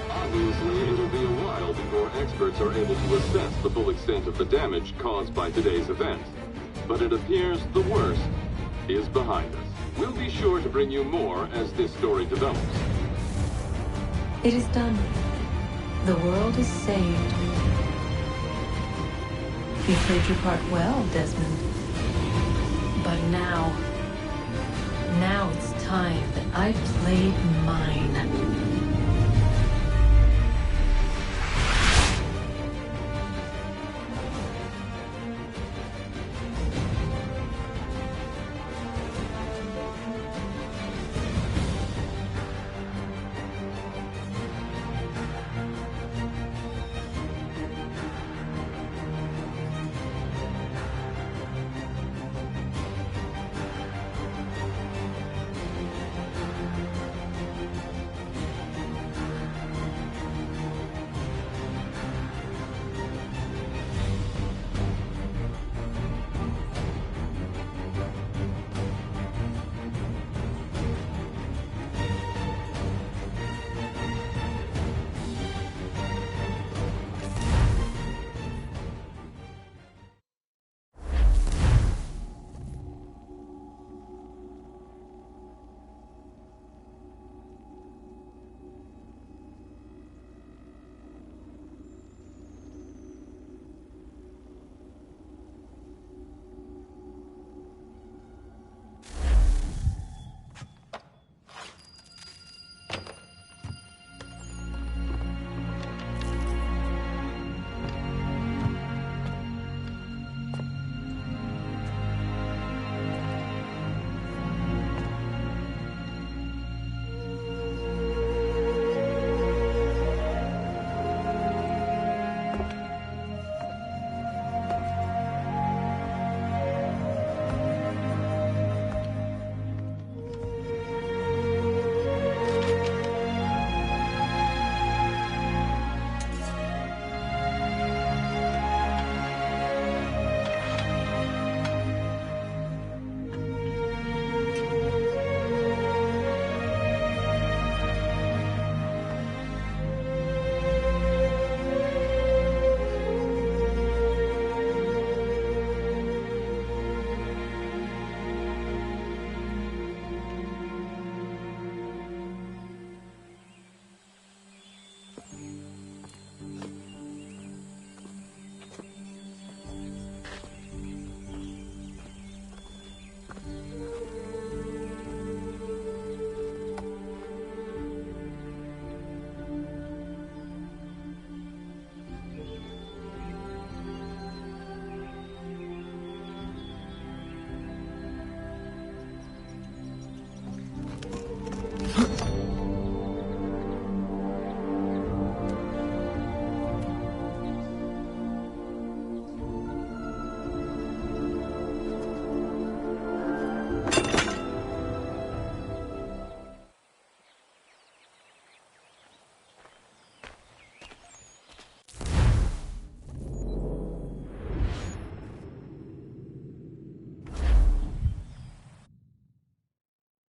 Obviously, it'll be a while before experts are able to assess the full extent of the damage caused by today's event. But it appears the worst is behind us. We'll be sure to bring you more as this story develops.
It is done. The world is saved. You played your part well, Desmond. But now it's time that I played mine.